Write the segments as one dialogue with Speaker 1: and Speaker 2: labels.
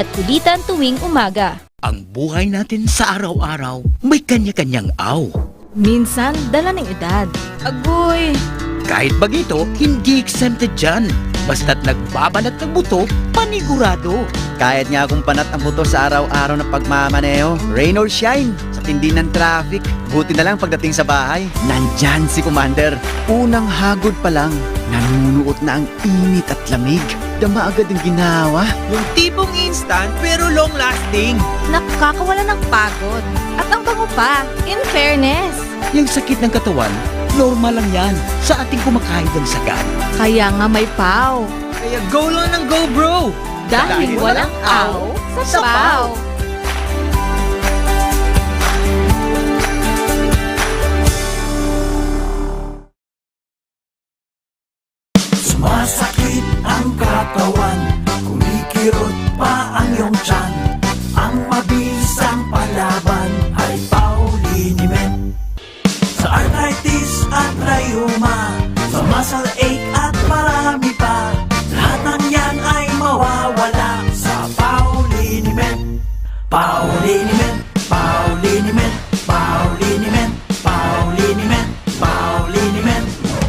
Speaker 1: at kulitan tuwing umaga.
Speaker 2: Ang buhay natin sa araw-araw may kanya-kanyang aw.
Speaker 1: Minsan, dala ng edad. Agoy!
Speaker 2: Kahit bagito, hindi exempted dyan. Basta't nagbabanat ng buto, panigurado.
Speaker 3: Kahit nga kung panat ang buto sa araw-araw na pagmamaneho, rain or shine, sa tindi ng traffic, buti na lang pagdating sa bahay. Nandyan si Commander. Unang hagod pa lang, nanunuot na ang init at lamig. Dama agad ang ginawa.
Speaker 2: Yung tipong instant pero long-lasting.
Speaker 1: Nakakawala ng pagod. At ang bango pa, in fairness.
Speaker 2: Yung sakit ng katawan, normal lang yan sa ating kumakain ng sagan.
Speaker 1: Kaya nga may paw.
Speaker 2: Kaya go lang ng go, bro!
Speaker 1: Dahil walang aw sa paw.
Speaker 4: Sumasakit ang katawan, kumikirot pa ang iyong tiyan. Ang mabisang palaban ay Pauliniment. Sa arthritis at rheuma, sa muscle ache at marami pa, lahat ng yan ay mawawala sa Pauliniment. Pauliniment, Pauliniment, Pauliniment, Pauliniment, Pauliniment.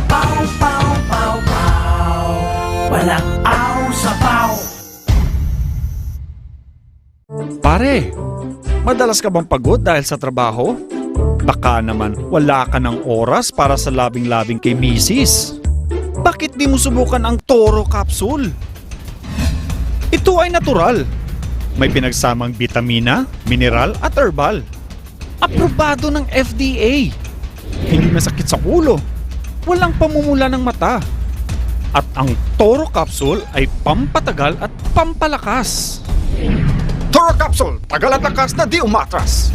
Speaker 4: Pau, pau, pau, pau. Walang aw sa pau.
Speaker 5: Pare, madalas ka bang pagod dahil sa trabaho? Baka naman wala ka ng oras para sa labing-labing kay misis. Bakit di mo subukan ang Toro Capsule? Ito ay natural. May pinagsamang bitamina, mineral at herbal. Aprobado ng FDA. Hindi masakit sa ulo. Walang pamumula ng mata. At ang Toro Capsule ay pampatagal at pampalakas. Toro Capsule, tagal at lakas na di umatras.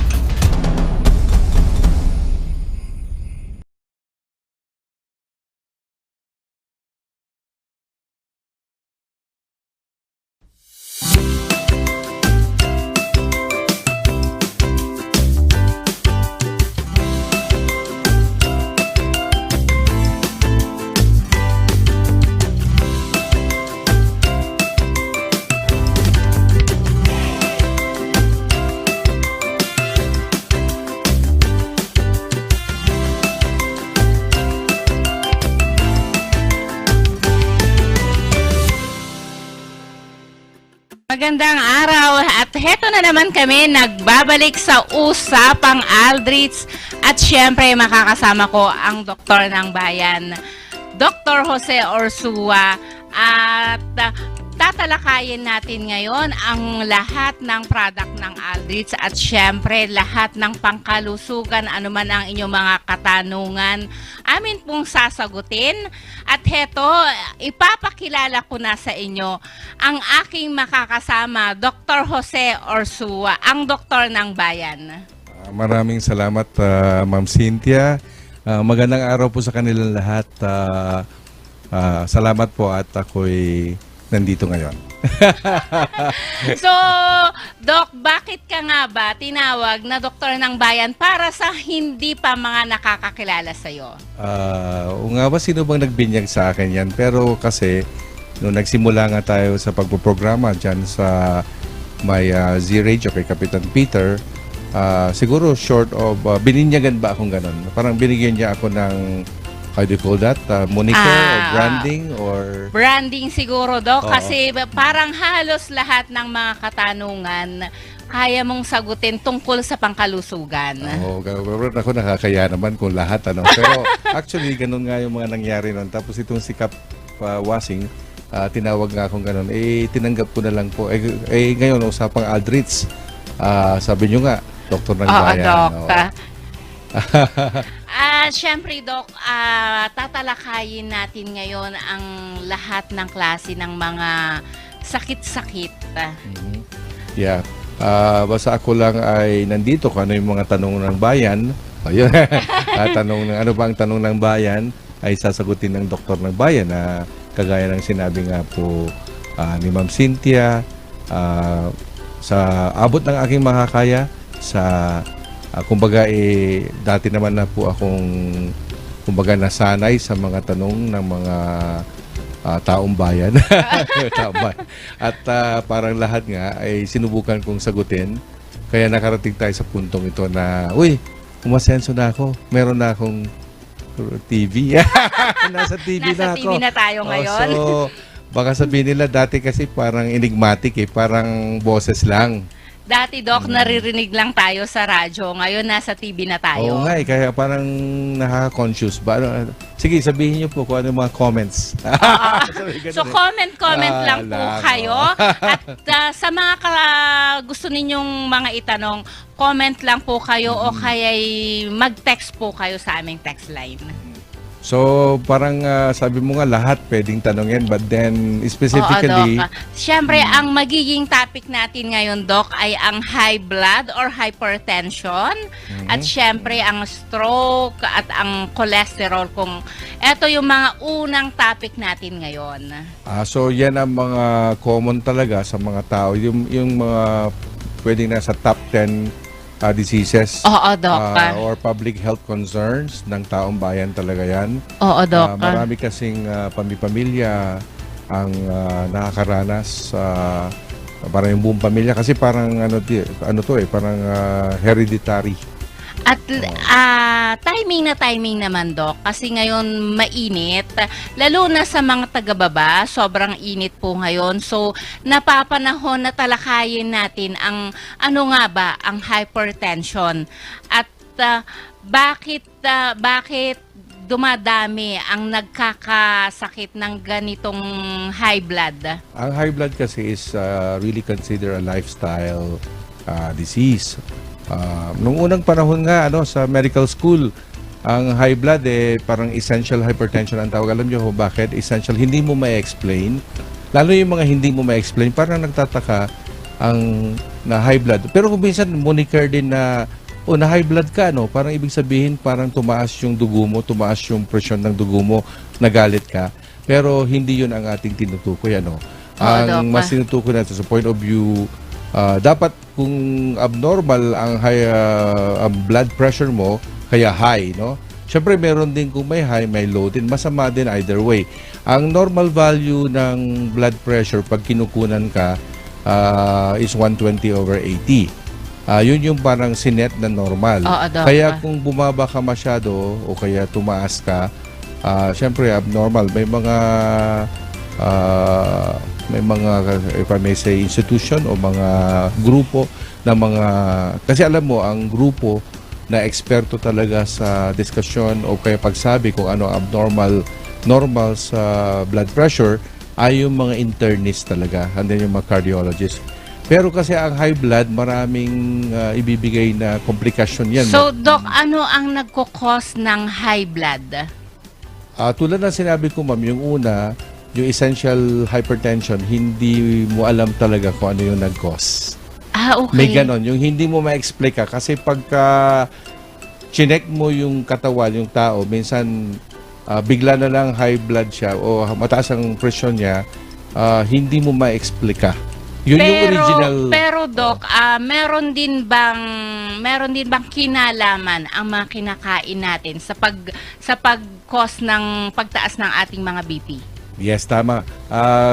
Speaker 6: Magandang araw at heto na naman kami nagbabalik sa Usapang Aldrich at syempre makakasama ko ang doktor ng bayan, Dr. Jose Ursua, at tatalakayin natin ngayon ang lahat ng product ng Aldrich at syempre lahat ng pangkalusugan, anuman ang inyong mga katanungan, amin pong sasagutin. At heto, ipapakilala ko na sa inyo ang aking makakasama, Dr. Jose Ursua, ang doktor ng bayan.
Speaker 7: Maraming salamat, Ma'am Cynthia. Magandang araw po sa kanilang lahat. Salamat po at ako'y nandito ngayon.
Speaker 6: So, Doc, bakit ka nga ba tinawag na doktor ng bayan para sa hindi pa mga nakakakilala sa'yo?
Speaker 7: O nga ba, sino bang nagbinyag sa akin yan? Pero kasi, nung nagsimula nga tayo sa pagpoprograma dyan sa may Z-Radio kay Kapitan Peter, siguro short of, bininyagan ba akong ganun? Parang binigyan niya ako ng, how do you call that? Moniker or branding or...
Speaker 6: Branding siguro, Doc,
Speaker 7: Oo.
Speaker 6: kasi parang halos lahat ng mga katanungan kaya mong sagutin tungkol sa pangkalusugan.
Speaker 7: Oo, ako nakakaya naman kung lahat. Ano. Pero actually, ganun nga yung mga nangyari nun. Tapos itong si Kap Wasing, tinawag nga akong ganun. Tinanggap ko na lang po. Ngayon, usapang Aldrich. Sabi nyo nga, doktor ng bayan.
Speaker 6: Doc.
Speaker 7: Oo.
Speaker 6: Siyempre, Doc, tatalakayin natin ngayon ang lahat ng klase ng mga sakit-sakit.
Speaker 7: Yeah. Basta ako lang ay nandito kung ano yung mga tanong ng bayan. Ayun. Ano ba ang tanong ng bayan ay sasagutin ng doktor ng bayan na kagaya ng sinabi nga po ni Ma'am Cynthia, sa abot ng aking makakaya, sa kumbaga dati naman na po akong kumbaga nasanay sa mga tanong ng mga taong bayan. Taong bayan. At parang lahat nga ay sinubukan kong sagutin. Kaya nakarating tayo sa puntong ito na, uy, umasenso na ako. Meron na akong TV. Nasa TV
Speaker 6: Nasa
Speaker 7: na ako.
Speaker 6: TV na tayo ngayon.
Speaker 7: So, baka sabihin nila, dati kasi parang enigmatic parang boses lang.
Speaker 6: Dati, Doc, naririnig lang tayo sa radyo. Ngayon, nasa TV na tayo.
Speaker 7: Oo nga kaya parang nakaka-conscious ba? Sige, sabihin niyo po kung ano yung mga comments.
Speaker 6: So, comment lang po
Speaker 7: lang,
Speaker 6: kayo. At sa mga gusto ninyong mga itanong, comment lang po kayo o kaya'y mag-text po kayo sa aming text line.
Speaker 7: So, parang sabi mo nga lahat pwedeng tanongin, but then specifically,
Speaker 6: Oo, Doc. Siyempre, ang magiging topic natin ngayon, Doc, ay ang high blood or hypertension. At siyempre, ang stroke at ang cholesterol. Kung ito yung mga unang topic natin ngayon.
Speaker 7: so yan ang mga common talaga sa mga tao. Yung mga pwedeng nasa top 10 diseases
Speaker 6: Oo, Doc.
Speaker 7: or public health concerns ng taong bayan talaga yan.
Speaker 6: Oo, Doc.
Speaker 7: Marami kasing pamilya ang nakakaranas parang yung buong pamilya kasi parang parang hereditary.
Speaker 6: At timing naman, Doc, kasi ngayon mainit, lalo na sa mga taga-baba, sobrang init po ngayon. So, napapanahon na talakayin natin ang ang hypertension at bakit dumadami ang nagkakasakit ng ganitong high blood?
Speaker 7: Ang high blood kasi is really considered a lifestyle disease. Nung unang panahon nga sa medical school, ang high blood parang essential hypertension ang tawag. Alam niyo kung bakit? Essential, hindi mo ma-explain. Lalo yung mga hindi mo ma-explain, parang nagtataka ang na high blood. Pero kung minsan moniker din na na high blood ka, parang ibig sabihin parang tumaas yung dugo mo, tumaas yung presyon ng dugo mo, nagalit ka. Pero hindi yun ang ating tinutukoy. Ang mas tinutukoy natin sa point of view, dapat kung abnormal ang high ang blood pressure mo, kaya high, Siyempre meron din kung may high, may low din. Masama din either way. Ang normal value ng blood pressure pag kinukunan ka is 120/80. Yun yung parang sinet na normal. Kaya kung bumaba ka masyado o kaya tumaas ka, siyempre abnormal. May mga if I may say institution o mga grupo na kasi alam mo ang grupo na eksperto talaga sa diskusyon o kaya pagsabi kung ano normal sa blood pressure ay yung mga internist talaga and then yung mga cardiologist. Pero kasi ang high blood maraming ibibigay na komplikasyon yan.
Speaker 6: So, Doc, ano ang nagkukos ng high blood?
Speaker 7: Tulad ng sinabi ko, ma'am, yung una, yung essential hypertension, hindi mo alam talaga kung ano yung nag-cause.
Speaker 6: Okay.
Speaker 7: May ganon. Yung hindi mo ma-explain ka. Kasi pagka chinek mo yung katawan, yung tao, minsan bigla na lang high blood siya o mataas ang presyon niya, hindi mo ma-explain ka. Yun yung original.
Speaker 6: Pero Doc, meron din bang kinalaman ang mga kinakain natin sa pag-cause ng pagtaas ng ating mga BP?
Speaker 7: Yes, tama.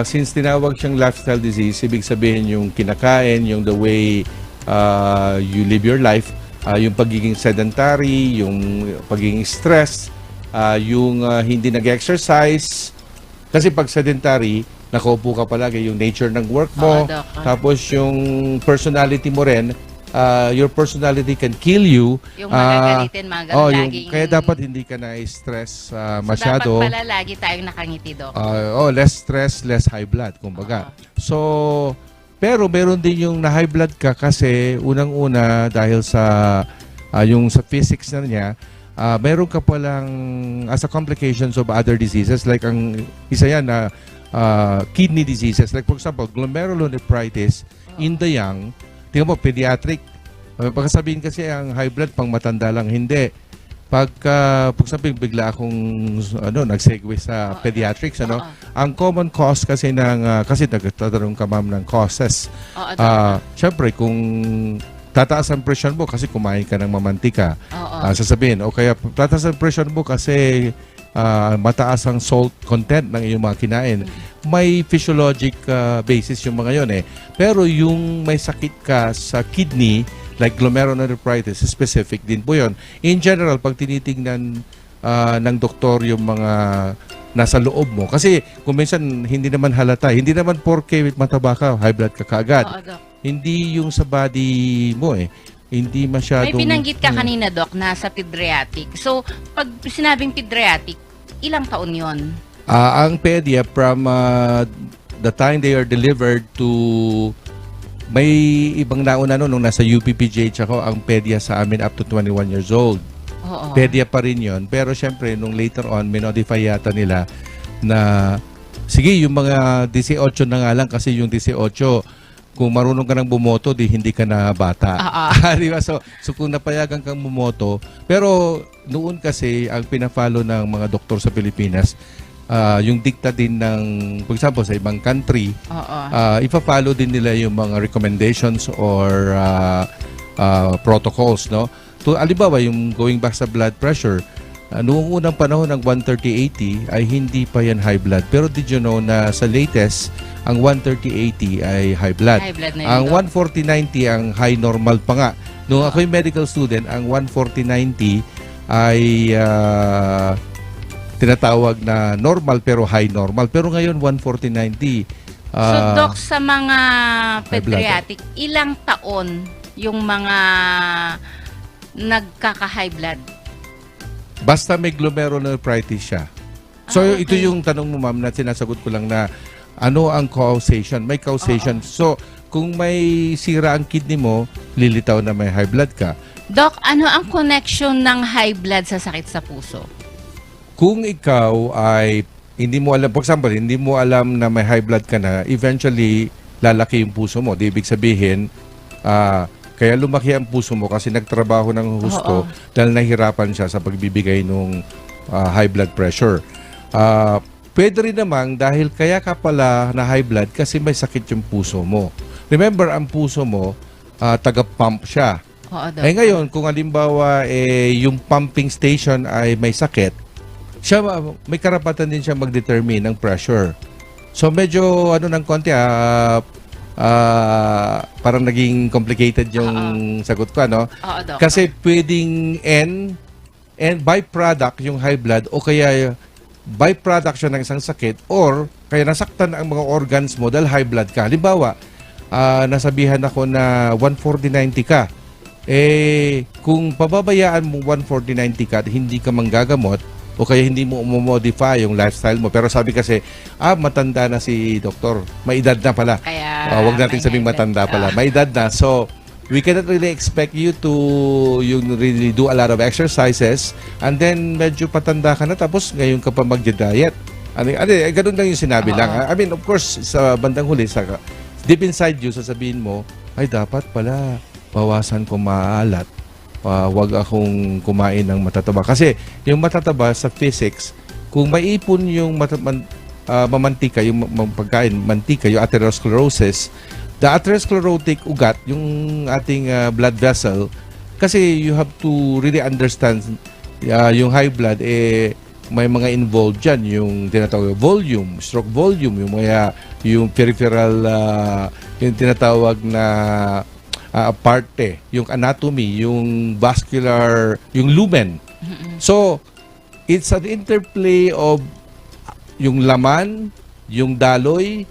Speaker 7: Since tinawag siyang lifestyle disease, ibig sabihin yung kinakain, yung the way you live your life, yung pagiging sedentary, yung pagiging stress, yung hindi nag-exercise. Kasi pag sedentary, nakaupo ka palagi, yung nature ng work mo, tapos yung personality mo rin, your personality can kill you.
Speaker 6: Yung magagalitin, laging...
Speaker 7: Kaya dapat hindi ka na-stress masyado.
Speaker 6: Dapat pala lagi tayong nakangiti, Doc.
Speaker 7: Less stress, less high blood, kumbaga. So, pero meron din yung na-high blood ka kasi unang-una dahil sa physics na niya, meron ka palang as a complications of other diseases like ang isa yan na kidney diseases. Like for example, glomerulonephritis in the young. Tingnan mo, pediatric. Pagkasabihin kasi ang high blood pang matanda lang, hindi. Pag sabihin bigla akong nag-segue sa pediatrics, ang common cause kasi kasi nagtatanong ka ma'am ng causes. Syempre kung tataas ang presyon mo kasi kumain ka ng mamantika.
Speaker 6: Oo.
Speaker 7: Sasabihin, o kaya tataas ang presyon mo kasi mataas ang salt content ng iyong mga kinain. May physiologic basis yung mga yun eh. Pero yung may sakit ka sa kidney, like glomerulonephritis, specific din po yun. In general, pag tinitingnan ng doktor yung mga nasa loob mo, kasi kung minsan hindi naman halata, hindi naman porke mataba ka, high blood ka kaagad.
Speaker 6: Oo, Doc.
Speaker 7: Hindi yung sa body mo eh. Hindi masyadong...
Speaker 6: May binanggit ka kanina, Doc, na sa pediatric. So, pag sinabing pediatric, ilang taon yon?
Speaker 7: Ang pedia from the time they are delivered to may ibang nauna nung nasa UPPGH ako, ang pedia sa amin up to 21 years old.
Speaker 6: Oo.
Speaker 7: Pedia pa rin yon. Pero syempre, nung later on, minodify yata nila na sige, yung mga 18 na nga lang kasi yung 18, kung marunong ka nang bumoto, di hindi ka na bata. Di ba? So kung napayagan kang bumoto, pero noon kasi, ang pina-follow ng mga doktor sa Pilipinas, yung dikta din ng, for example, sa ibang country, ipa-follow din nila yung mga recommendations or protocols, no? To, alibawa, yung going back sa blood pressure, noong unang panahon ng 130/80 ay hindi pa yan high blood. Pero did you know na sa latest, ang 130/80 ay high blood.
Speaker 6: High blood na yun,
Speaker 7: Ang
Speaker 6: Doc.
Speaker 7: 140/90 ang high normal pa nga. Noong ako'y medical student, ang 140/90 ay tinatawag na normal pero high normal. Pero ngayon, 140/90.
Speaker 6: So, Doc, sa mga
Speaker 7: high blood.
Speaker 6: pediatric, ilang taon yung mga nagkaka-high blood?
Speaker 7: Basta may glomerulonephritis siya. So,
Speaker 6: Okay.
Speaker 7: ito yung tanong mo, ma'am, na sinasagot ko lang na ano ang causation? May causation. So, kung may sira ang kidney mo, lilitaw na may high blood ka.
Speaker 6: Doc, ano ang connection ng high blood sa sakit sa puso?
Speaker 7: Kung ikaw ay hindi mo alam, for example, hindi mo alam na may high blood ka na, eventually, lalaki yung puso mo. Di ibig sabihin, kaya lumaki ang puso mo kasi nagtrabaho ng husto dahil nahirapan siya sa pagbibigay ng high blood pressure. Pwede rin namang dahil kaya ka pala na high blood kasi may sakit yung puso mo. Remember, ang puso mo, taga-pump siya.
Speaker 6: Oo, Doc.
Speaker 7: Ngayon, kung halimbawa yung pumping station ay may sakit, siya may karapatan din siya mag-determine ng pressure. So medyo ng konti parang naging complicated yung sagot ko, ano?
Speaker 6: Oo, Doc.
Speaker 7: Kasi pwedeng byproduct yung high blood o kaya byproduct siya ng isang sakit or kaya nasaktan ang mga organs mo dahil high blood ka. Halimbawa, nasabihan ako na 140/90 ka. Kung pababayaan mo 140/90 ka at hindi ka manggagamot o kaya hindi mo modify yung lifestyle mo. Pero sabi kasi, matanda na si doktor. May edad na pala.
Speaker 6: Kaya
Speaker 7: Huwag natin
Speaker 6: may
Speaker 7: sabing
Speaker 6: high blood.
Speaker 7: matanda pala. May edad na. So, we cannot really expect you to really do a lot of exercises and then medyo patanda ka na tapos ngayon ka pa mag-diet. Ganun lang yung sinabi lang. I mean, of course, sa bandang huli, deep inside you, sasabihin mo, ay dapat pala bawasan ko maalat. Wag akong kumain ng matataba. Kasi yung matataba sa physics, kung maipon yung mamantika, yung pagkain, mantika, yung atherosclerosis, the atherosclerotic ugat, yung ating blood vessel, kasi you have to really understand yung high blood, may mga involved dyan, yung tinatawag volume, stroke volume, yung peripheral, yung tinatawag na parte, yung anatomy, yung vascular, yung lumen. So, it's an interplay of yung laman, yung daloy,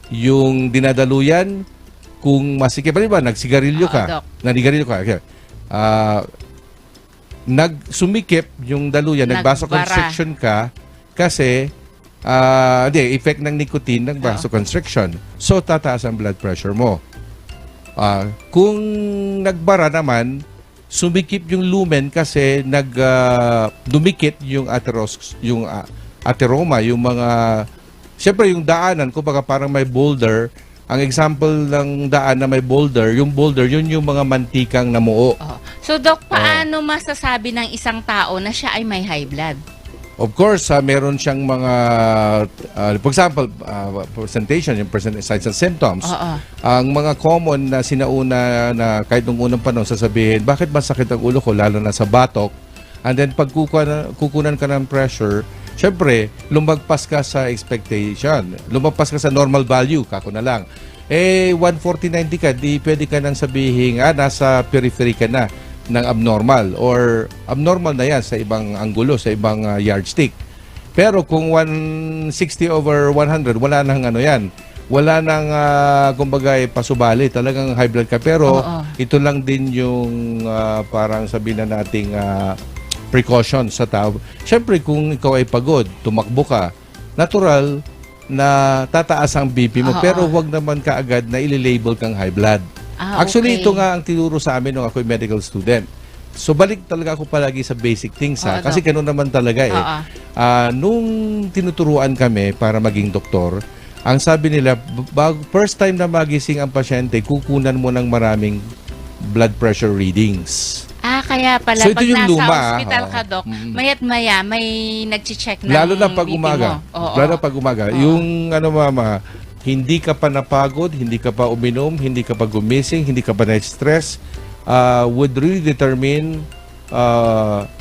Speaker 7: yung dinadaluyan, kung masikip, ba, nagsigarilyo ka, okay. Nagsumikip yung daluyan, nag-vasoconstriction ka, kasi, effect ng nicotine, nag-vasoconstriction. So, tataas ang blood pressure mo. Kung nagbara naman, sumikip yung lumen kasi dumikit yung atheroma, yung mga, siyempre yung daanan, kumbaga parang may boulder. Ang example ng daan na may boulder, yun yung mga mantikang namuo.
Speaker 6: So, Doc, paano masasabi ng isang tao na siya ay may high blood?
Speaker 7: Of course, meron siyang mga, for example, presentation, yung signs and symptoms.
Speaker 6: Oo.
Speaker 7: Ang mga common na sinauna na kahit nung unang panahon sasabihin, bakit masakit ang ulo ko, lalo na sa batok? And then pag kukunan ka ng pressure, syempre, lumagpas ka sa expectation. Lumagpas ka sa normal value, kako na lang. 140-90 ka, di pwede ka nang sabihin, nasa periphery ka na ng abnormal or abnormal na yan sa ibang anggulo, sa ibang yardstick. Pero kung 160/100, wala nang ano yan. Wala nang, kumbaga, pasubali. Talagang high blood ka. Pero ito lang din yung parang sabihin na nating precaution sa tao. Siyempre, kung ikaw ay pagod, tumakbo ka, natural na tataas ang BP mo. Pero huwag naman kaagad na ililabel kang high blood. Actually,
Speaker 6: okay.
Speaker 7: ito nga ang tinuro sa amin nung ako'y medical student. So, balik talaga ako palagi sa basic things, kasi ganun naman talaga eh. Nung tinuturuan kami para maging doktor, ang sabi nila, first time na magising ang pasyente, kukunan mo ng maraming blood pressure readings.
Speaker 6: Kaya pala,
Speaker 7: So, ito
Speaker 6: pag
Speaker 7: yung
Speaker 6: nasa
Speaker 7: luma,
Speaker 6: hospital ka, Dok, mayat maya, may nag-check ng
Speaker 7: Lalo na pag
Speaker 6: BP
Speaker 7: umaga.
Speaker 6: mo. Oo.
Speaker 7: Lalo na pag umaga. Yung mama, hindi ka pa napagod, hindi ka pa uminom, hindi ka pa gumising, hindi ka pa na-stress, would really determine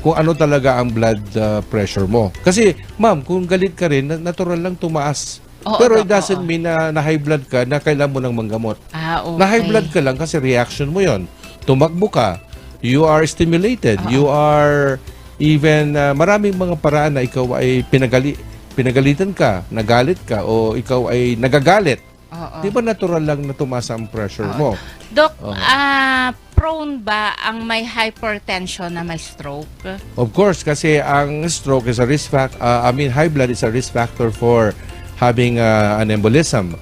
Speaker 7: kung ano talaga ang blood pressure mo. Kasi, ma'am, kung galit ka rin, natural lang tumaas. Pero it doesn't mean na high blood ka na kailangan mo ng manggamot.
Speaker 6: Okay.
Speaker 7: Na high blood ka lang kasi reaction mo yon. Tumakbo ka, you are stimulated, you are even, maraming mga paraan na ikaw ay pinagalitan ka, nagalit ka, o ikaw ay nagagalit. Di ba natural lang na tumaas ang pressure mo?
Speaker 6: Dok, prone ba ang may hypertension na may stroke?
Speaker 7: Of course, kasi ang stroke is a risk factor, high blood is a risk factor for having an embolism.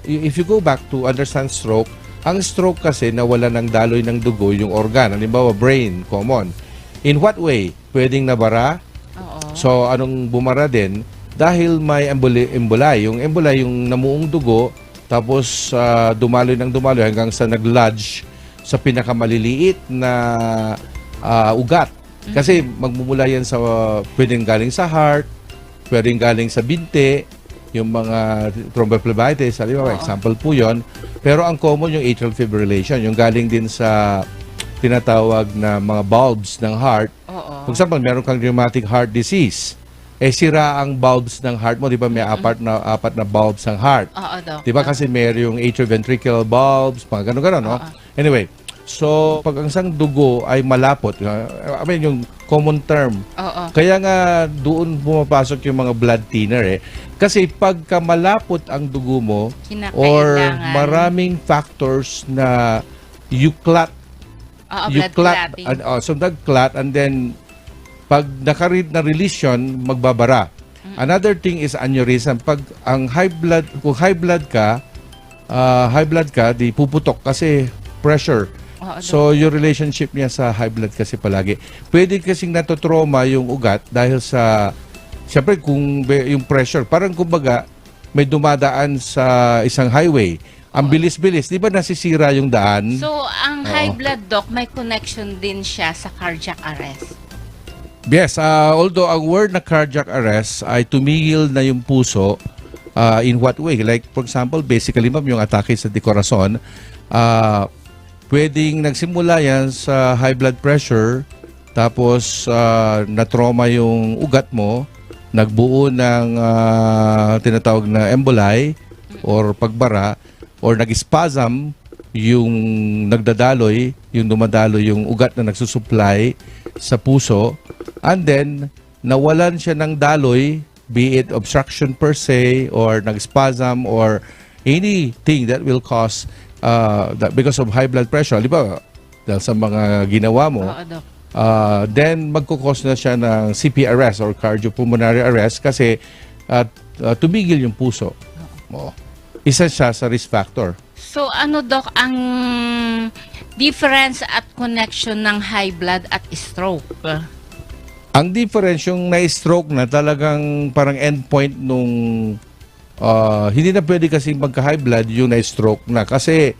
Speaker 7: If you go back to understand stroke, ang stroke kasi nawala ng daloy ng dugo yung organ. Halimbawa, brain, common. In what way? Pwedeng nabara. So, anong bumara din? Dahil may emboli. Yung emboli, yung namuong dugo, tapos dumaloy hanggang sa nag-lodge sa pinakamaliliit na ugat. Kasi magmumula yan sa, pwedeng galing sa heart, pwedeng galing sa binte, yung mga thrombophlebitis, example po yon. Pero ang common yung atrial fibrillation, yung galing din sa tinatawag na mga bulbs ng heart. For example, meron kang rheumatic heart disease. Sira ang bulbs ng heart mo, di ba may apat na bulbs ng heart.
Speaker 6: Dok.
Speaker 7: Di ba kasi meron yung atrioventricular bulbs, mga gano'n, no? Anyway, so pag ang isang dugo ay malapot, yung common term, kaya nga doon pumapasok yung mga blood thinner Kasi pagka malapot ang dugo mo, or maraming factors na you clot, so nag-clot, and then pag na-release yun, magbabara. Another thing is aneurysm. Pag ang kung high blood ka, di puputok kasi pressure. So, yung relationship niya sa high blood kasi palagi. Pwede kasing natotrauma yung ugat dahil sa, siyempre, kung yung pressure, parang kumbaga, may dumadaan sa isang highway. Ang bilis-bilis, di ba nasisira yung daan?
Speaker 6: So, ang high blood, Doc, may connection din siya sa cardiac arrest.
Speaker 7: Yes, although ang word na cardiac arrest ay tumigil na yung puso, in what way? Like, for example, basically, ma'am, yung atake sa corazon, pwedeng nagsimula yan sa high blood pressure, tapos na-trauma yung ugat mo, nagbuo ng tinatawag na emboli or pagbara, or nag-spasm yung nagdadaloy, yung dumadaloy yung ugat na nagsusupply sa puso, and then nawalan siya ng daloy, be it obstruction per se or nag-spasm or anything that will cause that because of high blood pressure, di ba? Dahil sa mga ginawa mo, then magkukos na siya ng CP arrest or cardiopulmonary arrest kasi tumigil yung puso. Isa siya sa risk factor.
Speaker 6: So, Doc, ang difference at connection ng high blood at stroke?
Speaker 7: Ang difference, yung na-stroke na talagang parang endpoint nung hindi na pwede kasi magka-high blood yung na-stroke na kasi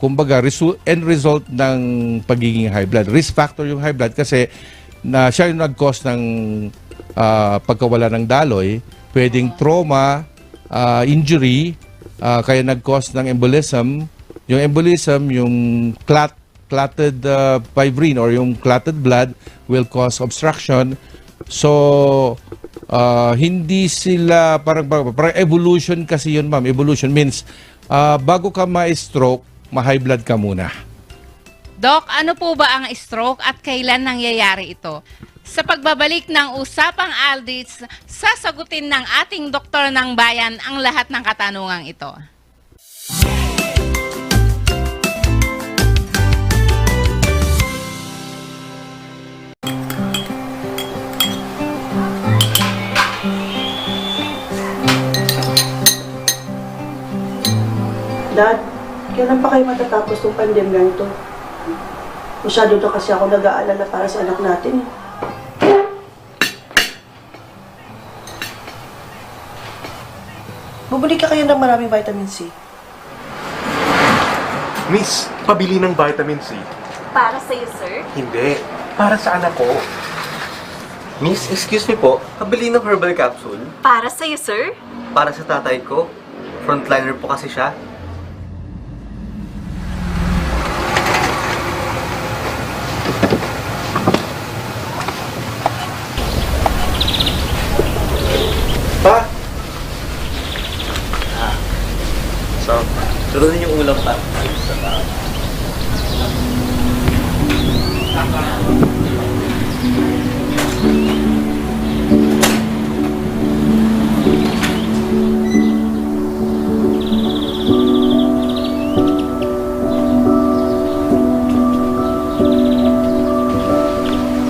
Speaker 7: kumbaga end result ng pagiging high blood. Risk factor yung high blood kasi na siya yung nag-cause ng pagkawala ng daloy, pwedeng trauma, injury, kaya nag-cause ng embolism. Yung embolism, yung clotted fibrine or yung clotted blood will cause obstruction. So, hindi sila, parang evolution kasi yun, ma'am. Evolution means, bago ka ma-stroke, ma-high blood ka muna.
Speaker 6: Doc, ano po ba ang stroke at kailan nangyayari ito? Sa pagbabalik ng Usapang Aldrich, sasagutin ng ating doktor ng bayan ang lahat ng katanungang ito.
Speaker 8: Dad, kailan pa kayo matatapos itong pandemyang ito? Masyado na kasi ako nag-aalala para sa anak natin. Bumili ka kayo ng maraming vitamin C.
Speaker 9: Miss, pabili ng vitamin C.
Speaker 10: Para sa'yo, sir?
Speaker 9: Hindi, para sa anak ko.
Speaker 11: Miss, excuse me po, pabili ng herbal capsule
Speaker 10: Para sa'yo, sir?
Speaker 11: para sa tatay ko. Frontliner po kasi siya. Pa! So, turunin yung ulam pa.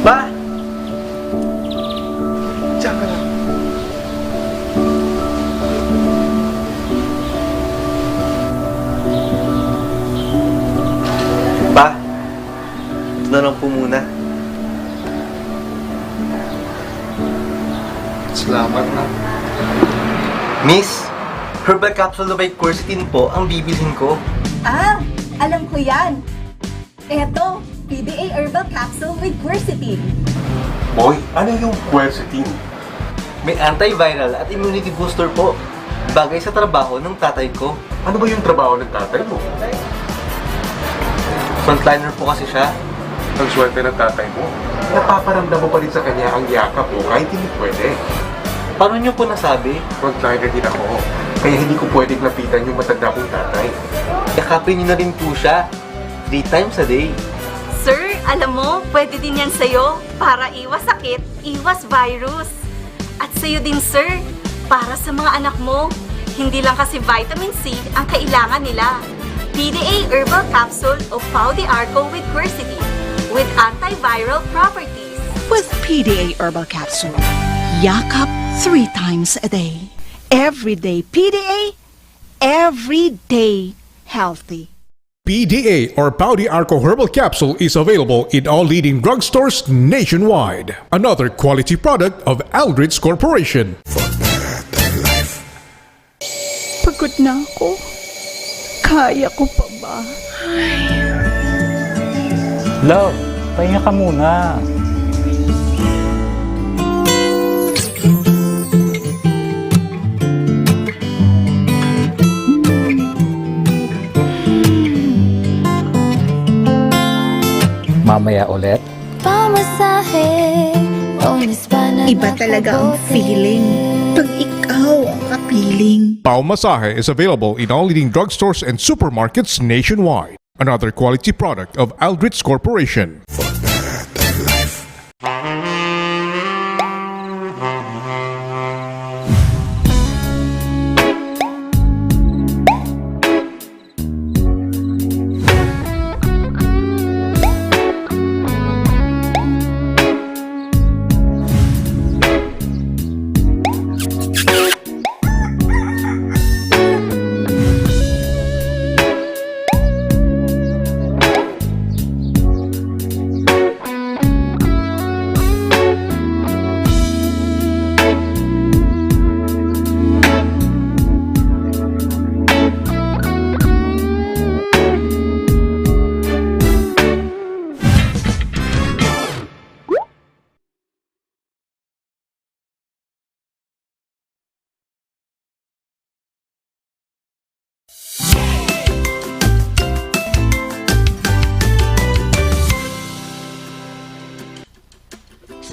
Speaker 11: Pa!
Speaker 9: Diyan ka lang.
Speaker 11: Pa! Ito na lang po muna.
Speaker 9: Salamat na.
Speaker 11: Miss, herbal capsule na by quercetin po ang bibilhin ko.
Speaker 10: Ah, alam ko yan. Eto, PDA Herbal Capsule with Quercetin.
Speaker 9: Boy, ano yung quercetin?
Speaker 11: May antiviral at immunity booster po. Bagay sa trabaho ng tatay ko.
Speaker 9: Ano ba yung trabaho ng tatay mo?
Speaker 11: Frontliner po kasi siya.
Speaker 9: Ang swerte ng tatay mo. Napaparamdam mo pa rin sa kanya ang yakap mo kahit hindi pwede.
Speaker 11: Paano niyo po nasabi?
Speaker 9: Frontliner din ako. Kaya hindi ko pwedeng lapitan yung matanda kong tatay.
Speaker 11: Yakapin niyo na rin po siya. 3 times a day.
Speaker 10: Sir, alam mo, pwede din yan sa'yo para iwas sakit, iwas virus. At sa'yo din, sir, para sa mga anak mo. Hindi lang kasi vitamin C ang kailangan nila. PDA Herbal Capsule of Pau de Arco with Quercetin with antiviral properties.
Speaker 12: With PDA Herbal Capsule. Yakap 3 times a day. Every day PDA, every day healthy.
Speaker 13: PDA or Pau de Arco Herbal Capsule is available in all leading drugstores nationwide. Another quality product of Aldrich Corporation.
Speaker 12: Pagod na ako. Kaya ko pa ba?
Speaker 14: Love, pahinga ka muna. Mamaya ulit.
Speaker 12: Iba talaga ang feeling pag ikaw ang kapiling.
Speaker 13: Pau Masahe is available in all leading drugstores and supermarkets nationwide. Another quality product of Aldrich Corporation.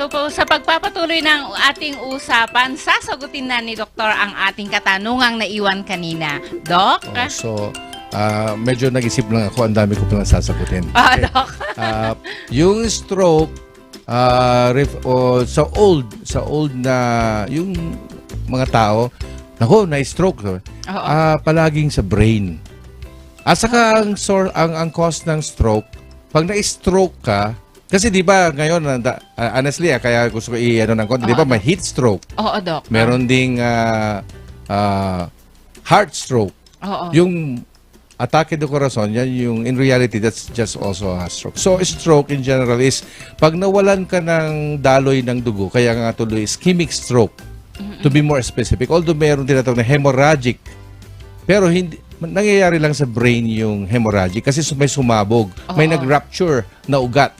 Speaker 6: So po, sa pagpapatuloy ng ating usapan, sasagutin na ni Doktor ang ating katanungang naiwan kanina. Dok?
Speaker 7: Medyo nag-isip lang ako, ang dami ko palang sasagutin.
Speaker 6: Dok.
Speaker 7: Yung stroke, sa old na yung mga tao, na-stroke. Palaging sa brain. At saka ang cause ng stroke, pag na-stroke ka, kasi di ba ngayon, honestly, kaya gusto ko ng konti, di ba may heat stroke?
Speaker 6: Oo, Dok.
Speaker 7: Meron ding heart stroke.
Speaker 6: Oo.
Speaker 7: Yung atake do corazon, yan yung in reality, that's just also a stroke. So, stroke in general is pag nawalan ka ng daloy ng dugo, kaya nga tuloy ischemic stroke, to be more specific. Although meron tinatawag na hemorrhagic, pero hindi nangyayari lang sa brain yung hemorrhagic kasi may sumabog, may nag-rupture na ugat.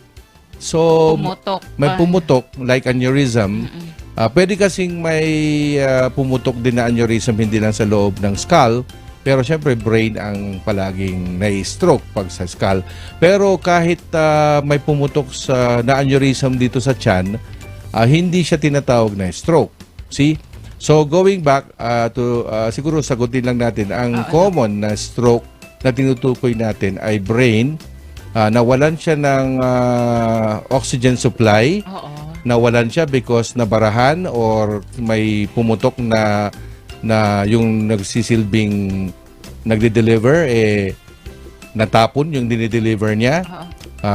Speaker 7: So, may pumutok, like aneurysm. Pwede kasing may pumutok din na aneurysm, hindi lang sa loob ng skull. Pero syempre, brain ang palaging na-stroke pag sa skull. Pero kahit may pumutok na aneurysm dito sa tiyan, hindi siya tinatawag na stroke. See? So, going back siguro sagutin lang natin, ang common na stroke na tinutukoy natin ay brain, nawalan siya ng oxygen supply, nawalan siya because nabarahan or may pumutok na yung nagsisilbing nagde-deliver, natapon yung dinideliver niya,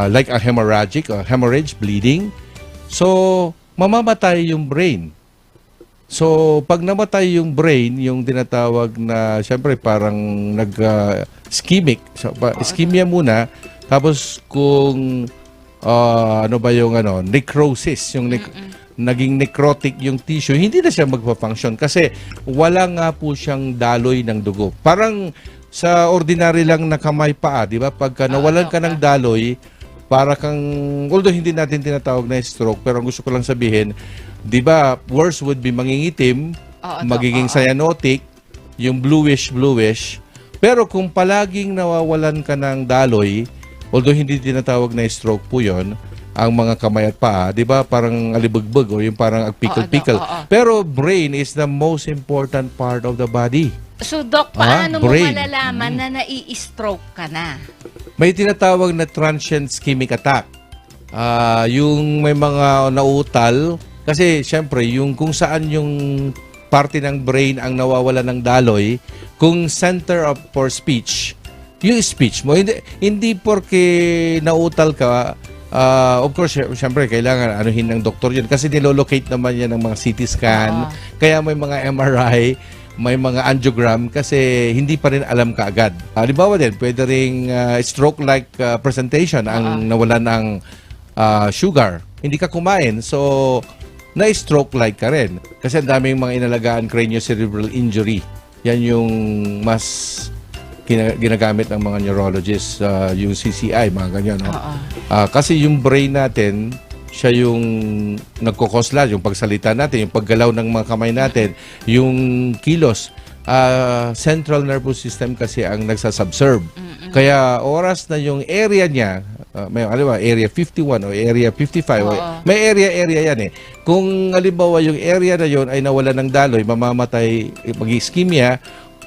Speaker 7: like a hemorrhage, bleeding. So, mamamatay yung brain. So, pag namatay yung brain, yung tinatawag na, syempre, parang nag-ischemic. Ischemia muna. Tapos, kung, necrosis, yung naging necrotic yung tissue, hindi na siya magpa-function kasi wala nga po siyang daloy ng dugo. Parang sa ordinary lang na kamay paa, di ba? Pagka nawalan ka ng daloy, para kang, although hindi natin tinatawag na stroke, pero ang gusto ko lang sabihin, di ba, worse would be mangingitim, magiging cyanotic, yung bluish. Pero kung palaging nawawalan ka ng daloy, although hindi tinatawag na stroke po yon, ang mga kamay at paa, di ba, parang alibugbog o yung parang agpikal-pikal. Pero brain is the most important part of the body.
Speaker 6: So, Doc, paano mo malalaman na nai-stroke ka na?
Speaker 7: May tinatawag na transient ischemic attack. Yung may mga nauutal, kasi syempre, yung kung saan yung parte ng brain ang nawawala ng daloy, kung center for speech, yung speech mo, hindi porke nauutal ka, of course, syempre, kailangan anuhin ng doktor yun kasi nilolocate naman yan ng mga CT scan, kaya may mga MRI, may mga angiogram kasi hindi pa rin alam kaagad. Halimbawa din, pwede ring stroke-like presentation ang nawalan ng sugar. Hindi ka kumain, so na-stroke-like ka rin. Kasi ang daming mga inalagaan craniocerebral injury. Yan yung mas ginagamit ng mga neurologists, yung CCI, mga ganyan. No? Kasi yung brain natin, siya yung nagkukosla, yung pagsalita natin, yung paggalaw ng mga kamay natin, yung kilos. Central nervous system kasi ang nagsasubserve. Kaya oras na yung area niya, may area 51 o area 55, may area yan eh. Kung halimbawa yung area na yon ay nawala ng daloy, mamamatay, mag-ischemia,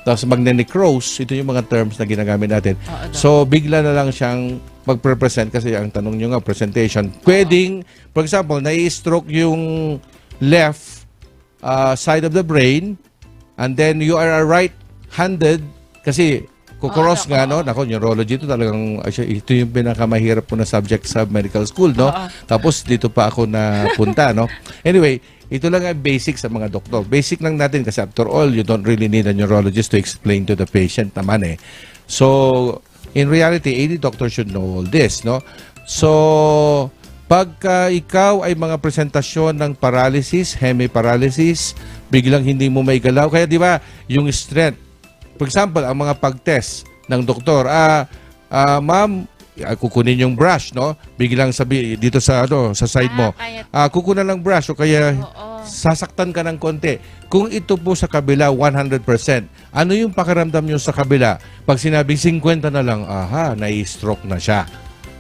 Speaker 7: tapos magne-necrose, ito yung mga terms na ginagamit natin. So, bigla na lang siyang magpre-present kasi ang tanong nyo nga, presentation. Pwedeng, for example, nai-stroke yung left side of the brain and then you are right-handed kasi kukuros nga, no? Nako, neurology ito talagang, ito yung pinakamahirap ko na subject sa medical school, no? Tapos dito pa ako napunta, no? Anyway, ito lang ang basic sa mga doktor. Basic lang natin kasi after all, you don't really need a neurologist to explain to the patient naman eh. So, in reality, any doctor should know all this, no? So, pagka ikaw ay mga presentasyon ng paralysis, hemiparalysis, biglang hindi mo may galaw, kaya di ba, yung strength, for example, ang mga pag-test ng doktor, ma'am, kukunin yung brush, no? Biglang sabi dito sa sa side mo. Kukunan lang brush o kaya sasaktan ka ng konti. Kung ito po sa kabila 100%, ano yung pakiramdam nyo sa kabila? Pag sinabing 50 na lang, nai-stroke na siya.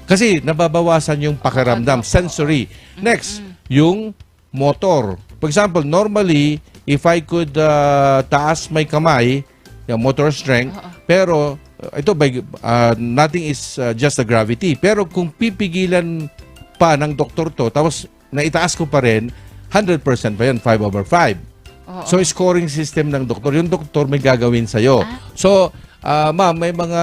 Speaker 7: Kasi nababawasan yung pakiramdam, sensory. Next, yung motor. For example, normally, if I could taas may kamay, yung motor strength, pero ito, nothing is just the gravity. Pero kung pipigilan pa ng doktor to, tapos naitaas ko pa rin, 100% pa yan, 5/5. So, scoring system ng doktor. Yung doktor may gagawin sa'yo. So, ma'am, may mga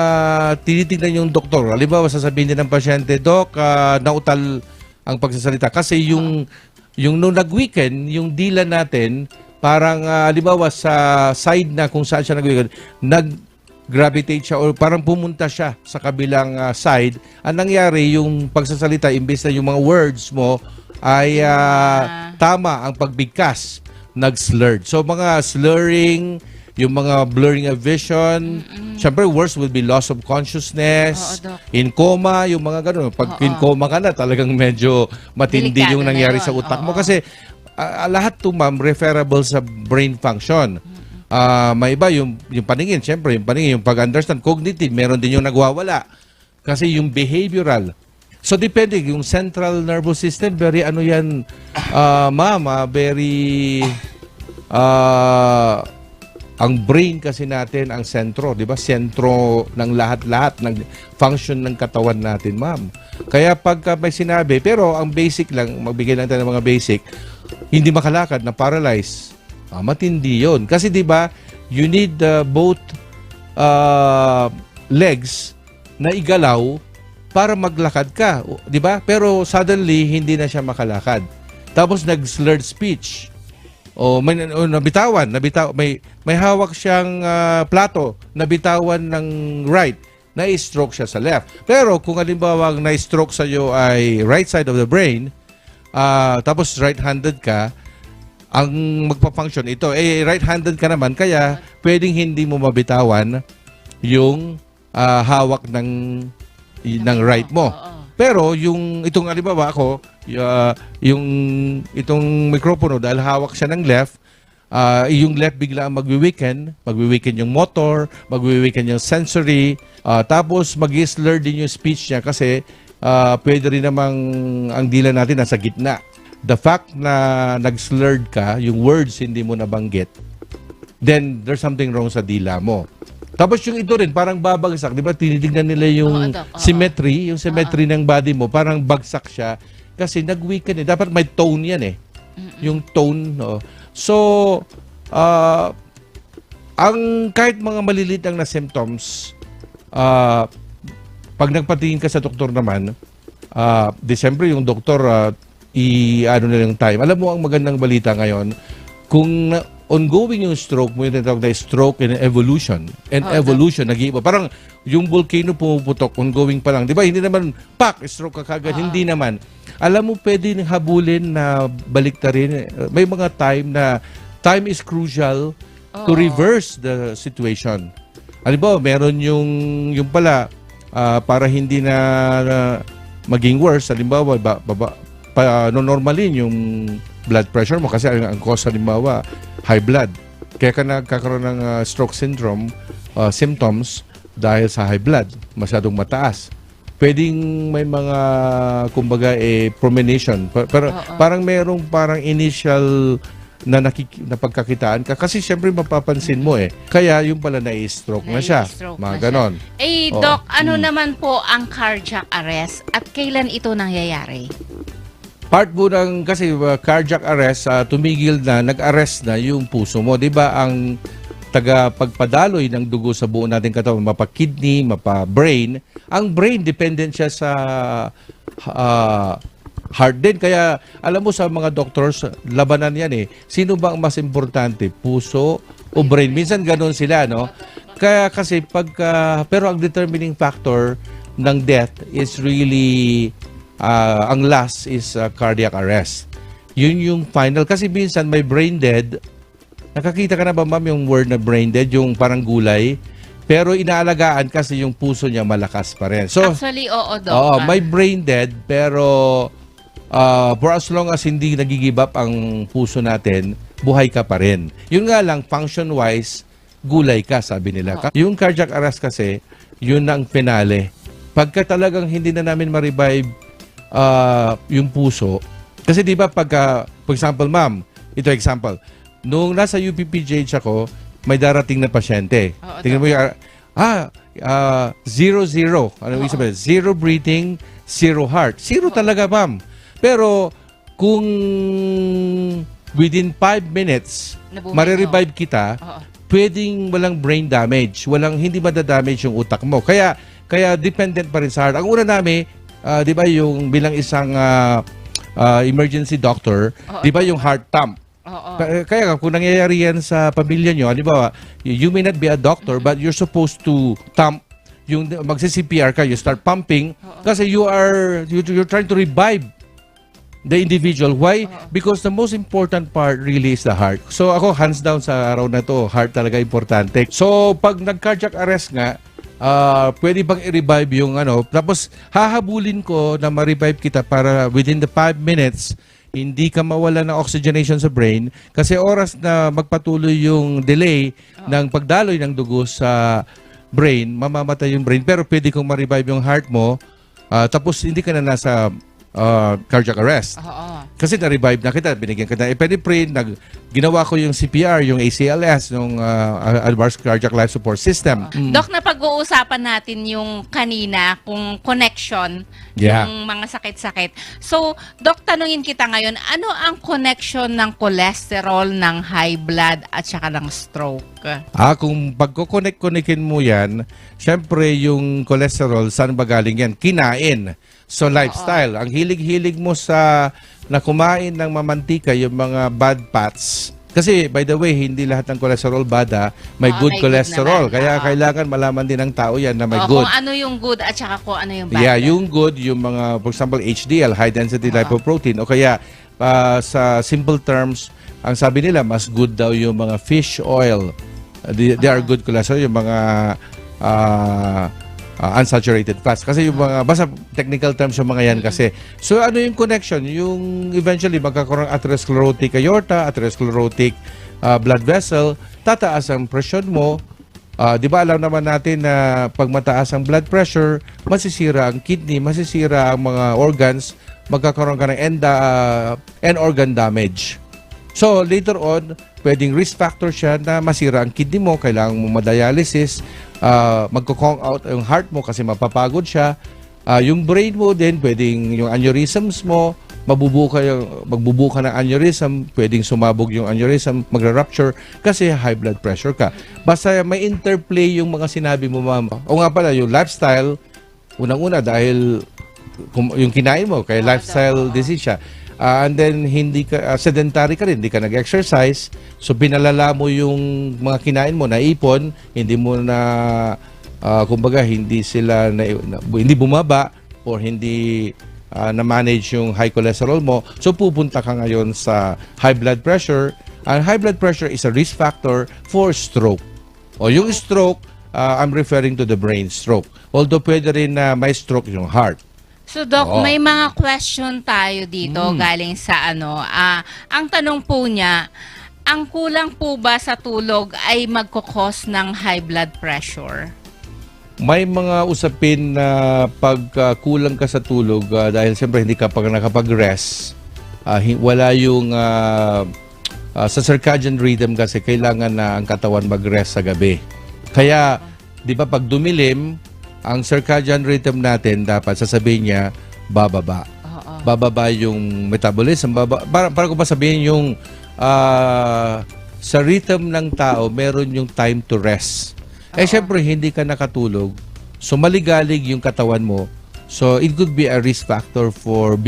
Speaker 7: tinitingnan yung doktor. Halimbawa, sasabihin din ng pasyente, Dok, nautal ang pagsasalita. Kasi yung nung nag-weekend, yung dila natin, parang, halimbawa, sa side na kung saan siya nag-weekend, nag-gravitate siya or parang pumunta siya sa kabilang side. Ang nangyari, yung pagsasalita, imbes na yung mga words mo, ay tama ang pagbigkas, nag-slurred. So, mga slurring, yung mga blurring of vision, syempre, worse will be loss of consciousness, in coma, yung mga ganun. Pag in coma ka na, talagang medyo matindi
Speaker 6: Delikado
Speaker 7: yung
Speaker 6: na
Speaker 7: nangyari
Speaker 6: yun.
Speaker 7: sa utak mo. Kasi, lahat to, ma'am, referable sa brain function. May iba, yung paningin, syempre, yung paningin, yung pag-understand, cognitive, meron din yung nagwawala. Kasi yung behavioral. So, depende, yung central nervous system, very ano yan, ma'am, very, ang brain kasi natin, ang sentro, di ba? Sentro ng lahat-lahat ng function ng katawan natin, ma'am. Kaya pagka may sinabi, pero ang basic lang, magbigay lang tayo ng mga basic, hindi makalakad, na paralyze, matindi yun. Kasi di ba, you need both legs na igalaw para maglakad ka, di ba? Pero suddenly, hindi na siya makalakad. Tapos nag-slurred speech. Nabitawan, may hawak siyang plato, nabitawan ng right, na-stroke siya sa left. Pero kung halimbawa na-stroke sa iyo ay right side of the brain, tapos right-handed ka, ang magpa-function ito, right-handed ka naman, kaya pwedeng hindi mo mabitawan yung hawak ng right mo. Pero yung itong halimbawa ako, yung itong mikropono dahil hawak siya ng left, yung left bigla ang magwi-weaken yung motor, magwi-weaken yung sensory, tapos mag-slur din yung speech niya kasi pwede rin namang ang dila natin nasa gitna. The fact na nag-slurred ka, yung words hindi mo nabanggit, then there's something wrong sa dila mo. Tapos yung ito rin, parang babagsak. Di ba, tinitignan nila yung symmetry, yung symmetry ng body mo, parang bagsak siya. Kasi nag-weaken eh. Dapat may tone yan eh. Yung tone. No? So, ang kahit mga maliliit ang na symptoms, pag nagpatingin ka sa doktor naman, December yung doktor, ano na yung time. Alam mo, ang magandang balita ngayon, kung ongoing yung stroke mo, yung tinatawag na stroke and evolution. And evolution, nag-iiba. Parang yung volcano pumuputok, ongoing pa lang. Di ba? Hindi naman, stroke ka kagad. Hindi naman. Alam mo, pwede nang habulin na baliktarin. May mga time is crucial to reverse the situation. Alam mo, meron yung pala, para hindi na maging worse, halimbawa, normalin yung blood pressure mo kasi ang cause halimbawa high blood. Kaya ka nagkakaroon ng stroke syndrome symptoms dahil sa high blood, masyadong mataas. Pwedeng may mga kumbaga promenation. Pero parang parang initial na pagkakitaan ka kasi syempre mapapansin mo eh. Kaya yung pala na-stroke na siya. Mga ganon.
Speaker 6: Doc, ano naman po ang cardiac arrest at kailan ito nangyayari?
Speaker 7: Part po ng, kasi cardiac arrest, tumigil na, nag-arrest na yung puso mo. Di ba ang tagapagpadaloy ng dugo sa buo natin katawan, mapa-kidney, mapa-brain, ang brain dependent siya sa heart din. Kaya alam mo sa mga doctors, labanan yan eh. Sino ba ang mas importante? Puso o brain? Minsan ganun sila, no? Kaya kasi pero ang determining factor ng death is really ang last is cardiac arrest. Yun yung final. Kasi minsan may brain dead. Nakakita ka na ba, ma'am, yung word na brain dead? Yung parang gulay. Pero inaalagaan kasi yung puso niya malakas pa rin. So,
Speaker 6: actually, Doc.
Speaker 7: May brain dead, pero for as long as hindi nag-give up ang puso natin, buhay ka pa rin. Yun nga lang, function-wise, gulay ka, sabi nila. Yung cardiac arrest kasi, yun ang finale. Pagka talagang hindi na namin ma-revive yung puso, Kasi di ba pagka, for example, ma'am, ito example, nung nasa UPPGH ako, may darating na pasyente. Tingnan mo yung, 0-0. Ano ibig sabihin? 0 breathing, 0 heart. 0 talaga, ma'am. Pero, kung within 5 minutes, marirevive kita, pwedeng walang brain damage. Hindi madadamage yung utak mo. Kaya dependent pa rin sa heart. Ang una namin, di ba yung bilang isang emergency doctor, di ba yung heart pump? Kaya kung nangyayari yan sa pamilya nyo, halimbawa, you may not be a doctor, but you're supposed to thump, yung magsi-CPR ka, you start pumping, kasi you're trying to revive the individual. Why? Because the most important part really is the heart. So ako, hands down sa araw na to, heart talaga importante. So pag nag-cardiac arrest nga, pwede bang i-revive yung tapos hahabulin ko na ma-revive kita para within the 5 minutes, hindi ka mawala ng oxygenation sa brain kasi oras na magpatuloy yung delay ng pagdaloy ng dugo sa brain, mamamatay yung brain. Pero pwede kong ma-revive yung heart mo, tapos hindi ka na nasa cardiac arrest. Kasi na-revive na kita, binigyan kita ng epinephrine, ginawa ko yung CPR, yung ACLS, yung Advanced Cardiac Life Support System.
Speaker 6: Doc, napag-uusapan natin yung kanina, kung connection, yung mga sakit-sakit. So, Doc, tanungin kita ngayon, ano ang connection ng cholesterol, ng high blood, at saka ng stroke?
Speaker 7: Kung pagko-connect-connectin mo yan, syempre yung cholesterol, saan ba galing yan? Kinain. So, lifestyle. Ang hilig-hilig mo na kumain ng mamantika, yung mga bad fats. Kasi, by the way, hindi lahat ng cholesterol bad, may good cholesterol. Kaya kailangan malaman din ng tao yan na may good.
Speaker 6: Kung ano yung good at saka kung ano yung bad.
Speaker 7: Yeah, yung good, yung mga, for example, HDL, high density lipoprotein. O kaya, sa simple terms, ang sabi nila, mas good daw yung mga fish oil. They are good cholesterol, yung mga unsaturated fats. Kasi yung mga, basta technical terms yung mga yan kasi. So ano yung connection? Yung eventually magkakaroon ng atherosclerotic aorta, atherosclerotic blood vessel, tataas ang presyon mo. Di ba alam naman natin na pag mataas ang blood pressure, masisira ang kidney, masisira ang mga organs, magkakaroon ka ng end organ damage. So later on, pwedeng risk factor siya na masira ang kidney mo, kailangan mo ma-dialysis, magko-kong out yung heart mo kasi mapapagod siya. Yung brain mo din, pwedeng yung aneurysms mo, magbubuka ng aneurysm, pwedeng sumabog yung aneurysm, magra-rupture kasi high blood pressure ka. Basta may interplay yung mga sinabi mo, ma'am. O nga pala, yung lifestyle, unang-una dahil yung kinain mo, kaya lifestyle disease siya. And then hindi ka sedentary ka rin, hindi ka nag-exercise. So pinalala mo yung mga kinain mo, naipon, hindi mo na kumbaga hindi sila hindi bumaba or hindi na-manage yung high cholesterol mo. So pupunta ka ngayon sa high blood pressure. And high blood pressure is a risk factor for stroke. O yung stroke, I'm referring to the brain stroke. Although pwede rin na may stroke yung heart.
Speaker 6: So, Doc, may mga question tayo dito galing sa ang tanong po niya, ang kulang po ba sa tulog ay magkukos ng high blood pressure?
Speaker 7: May mga usapin na pagkulang ka sa tulog dahil siyempre hindi ka nakapag-rest, wala yung sa circadian rhythm kasi kailangan na ang katawan mag-rest sa gabi. Kaya, di ba pag dumilim, ang circadian rhythm natin, dapat sasabihin niya, bababa. Bababa yung metabolism. Para ko pa sabihin yung sa rhythm ng tao, meron yung time to rest. Syempre, hindi ka nakatulog. So, maligalig yung katawan mo. So, it could be a risk factor for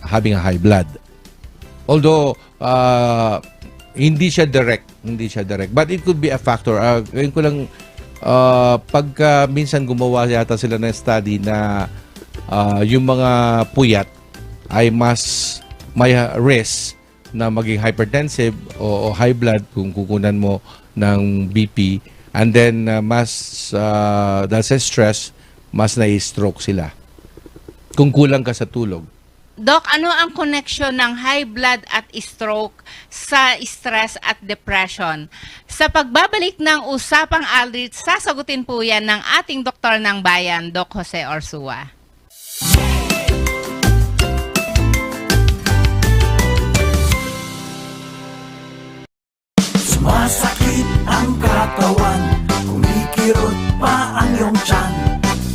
Speaker 7: having a high blood. Although, hindi siya direct. But it could be a factor. Ngayon ko lang, pagka minsan gumawa yata sila ng study na yung mga puyat ay mas may risk na maging hypertensive o high blood kung kukunan mo ng BP, and then mas dahil sa stress, mas na-stroke sila kung kulang ka sa tulog.
Speaker 6: Doc, ano ang connection ng high blood at stroke sa stress at depression? Sa pagbabalik ng Usapang Aldrich, sasagutin po yan ng ating doktor ng bayan, Doc Jose Orsua.
Speaker 4: Sumasakit ang katawan, kumikirot pa ang iyong tiyan.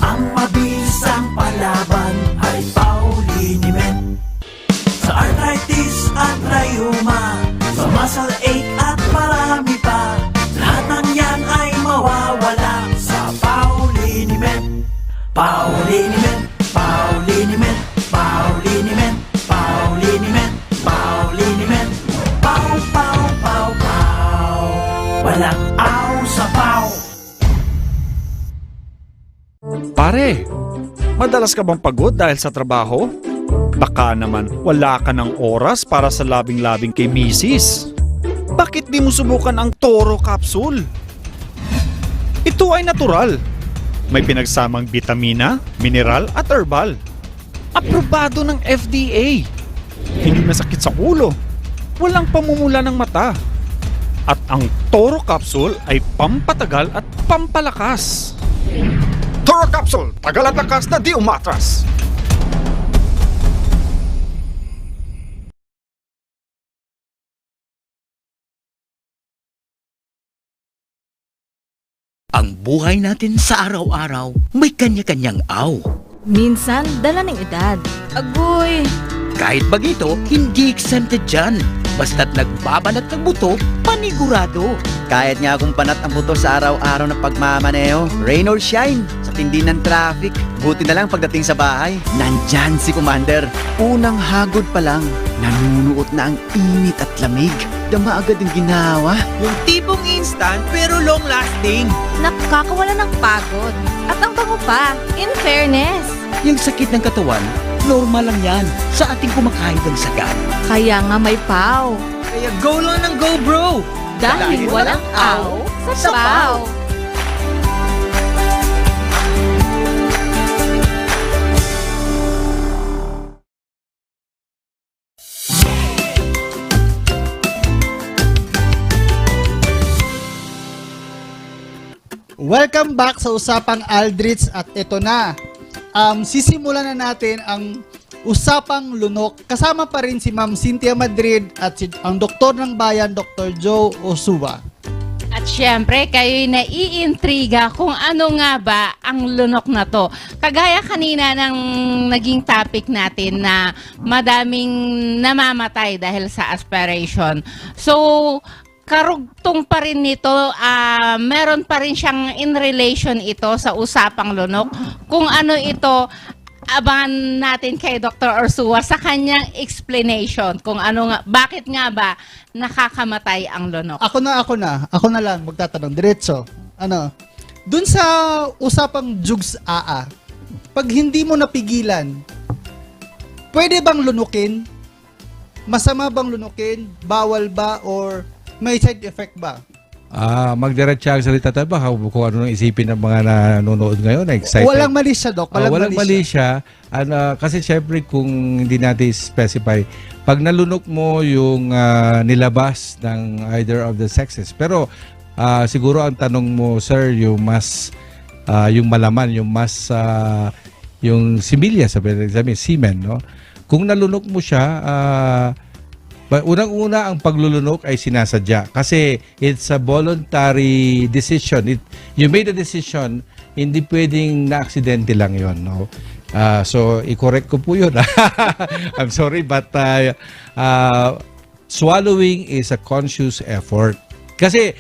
Speaker 4: Ang mabisang palaban ay Pauliniment. Sa arthritis at rheuma, sa muscle ache at marami pa, lahat ng yan ay mawawala sa Pauliniment. Pauliniment, Pauliniment, Pauliniment, Pauliniment, Pauliniment. Pau, pau, pau, pau. Walang aw sa pau.
Speaker 5: Pare, madalas ka bang pagod dahil sa trabaho? Baka naman wala ka ng oras para sa labing-labing kay misis. Bakit di mo subukan ang Toro Capsule? Ito ay natural. May pinagsamang bitamina, mineral at herbal. Aprobado ng FDA. Hindi masakit sa ulo. Walang pamumula ng mata. At ang Toro Capsule ay pampatagal at pampalakas. Toro Capsule, tagal at lakas na di umatras.
Speaker 2: Ang buhay natin sa araw-araw may kanya-kanyang aw.
Speaker 1: Minsan, dala ng edad. Agoy!
Speaker 2: Kahit bagito, hindi exempted dyan. Basta't nagbabanat ng buto, panigurado.
Speaker 3: Kahit nga kung panat ang buto sa araw-araw ng pagmamaneho, rain or shine, sa tindi ng traffic, buti na lang pagdating sa bahay, nandyan si Commander. Unang hagod pa lang, nanunuot na ang init at lamig. Dama agad ang ginawa.
Speaker 2: Yung tipong instant pero long-lasting.
Speaker 1: Nakakawala ng pagod. At ang bango pa, in fairness.
Speaker 2: Yung sakit ng katawan, normal lang yan sa ating kumakain ng sagat.
Speaker 1: Kaya nga may pau.
Speaker 2: Kaya go lang ng go, bro!
Speaker 1: Dahil walang aw sa pau.
Speaker 15: Welcome back sa Usapang Aldrich at ito na. Sisimulan na natin ang Usapang Lunok. Kasama pa rin si Ma'am Cynthia Madrid at ang Doktor ng Bayan, Dr. Joe Osua.
Speaker 6: At syempre, kayo'y naiintriga kung ano nga ba ang lunok na to. Kagaya kanina ng naging topic natin na madaming namamatay dahil sa aspiration. So, karugtong pa rin nito, meron pa rin siyang in relation ito sa Usapang Lunok. Kung ano ito, abangan natin kay Dr. Ursua sa kanyang explanation kung ano nga, bakit nga ba nakakamatay ang lunok.
Speaker 15: Ako na lang magtatanong diretso. Dun sa Usapang Jugs AA, pag hindi mo napigilan, pwede bang lunukin? Masama bang lunukin? Bawal ba? Or may side effect ba?
Speaker 7: Magdiretsa ang salita tayo ba kung ano nang isipin ng mga nanonood ngayon, excited.
Speaker 15: Walang mali siya, Doc.
Speaker 7: Walang mali siya. Kasi syempre kung hindi natin specify, pag nalunok mo yung nilabas ng either of the sexes. Pero siguro ang tanong mo, sir, yung mas yung malaman, yung mas yung similya, sabi semen, no? Kung nalunok mo siya, unang-una ang paglulunok ay sinasadya kasi it's a voluntary decision. You made a decision, hindi pwedeng na-aksidente lang yon, no? So, i-correct ko po yun. I'm sorry, but swallowing is a conscious effort. Kasi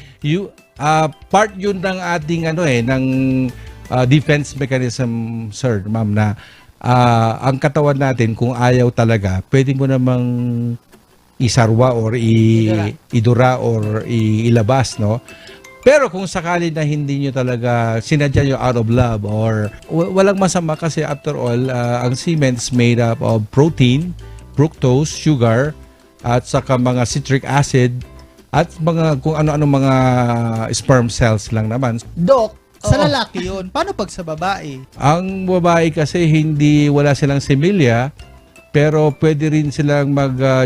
Speaker 7: part yun ng ating ng defense mechanism, sir, ma'am, na ang katawan natin kung ayaw talaga, pwede mo namang isarwa or idura or ilabas, no? Pero kung sakali na hindi nyo talaga sinadya nyo out of love or walang masama kasi after all, ang semen is made up of protein, fructose, sugar, at saka mga citric acid at mga kung ano-ano mga sperm cells lang naman.
Speaker 15: Doc, sa lalaki yun. Paano pag sa babae?
Speaker 7: Ang babae kasi wala silang semilya, pero pwede rin silang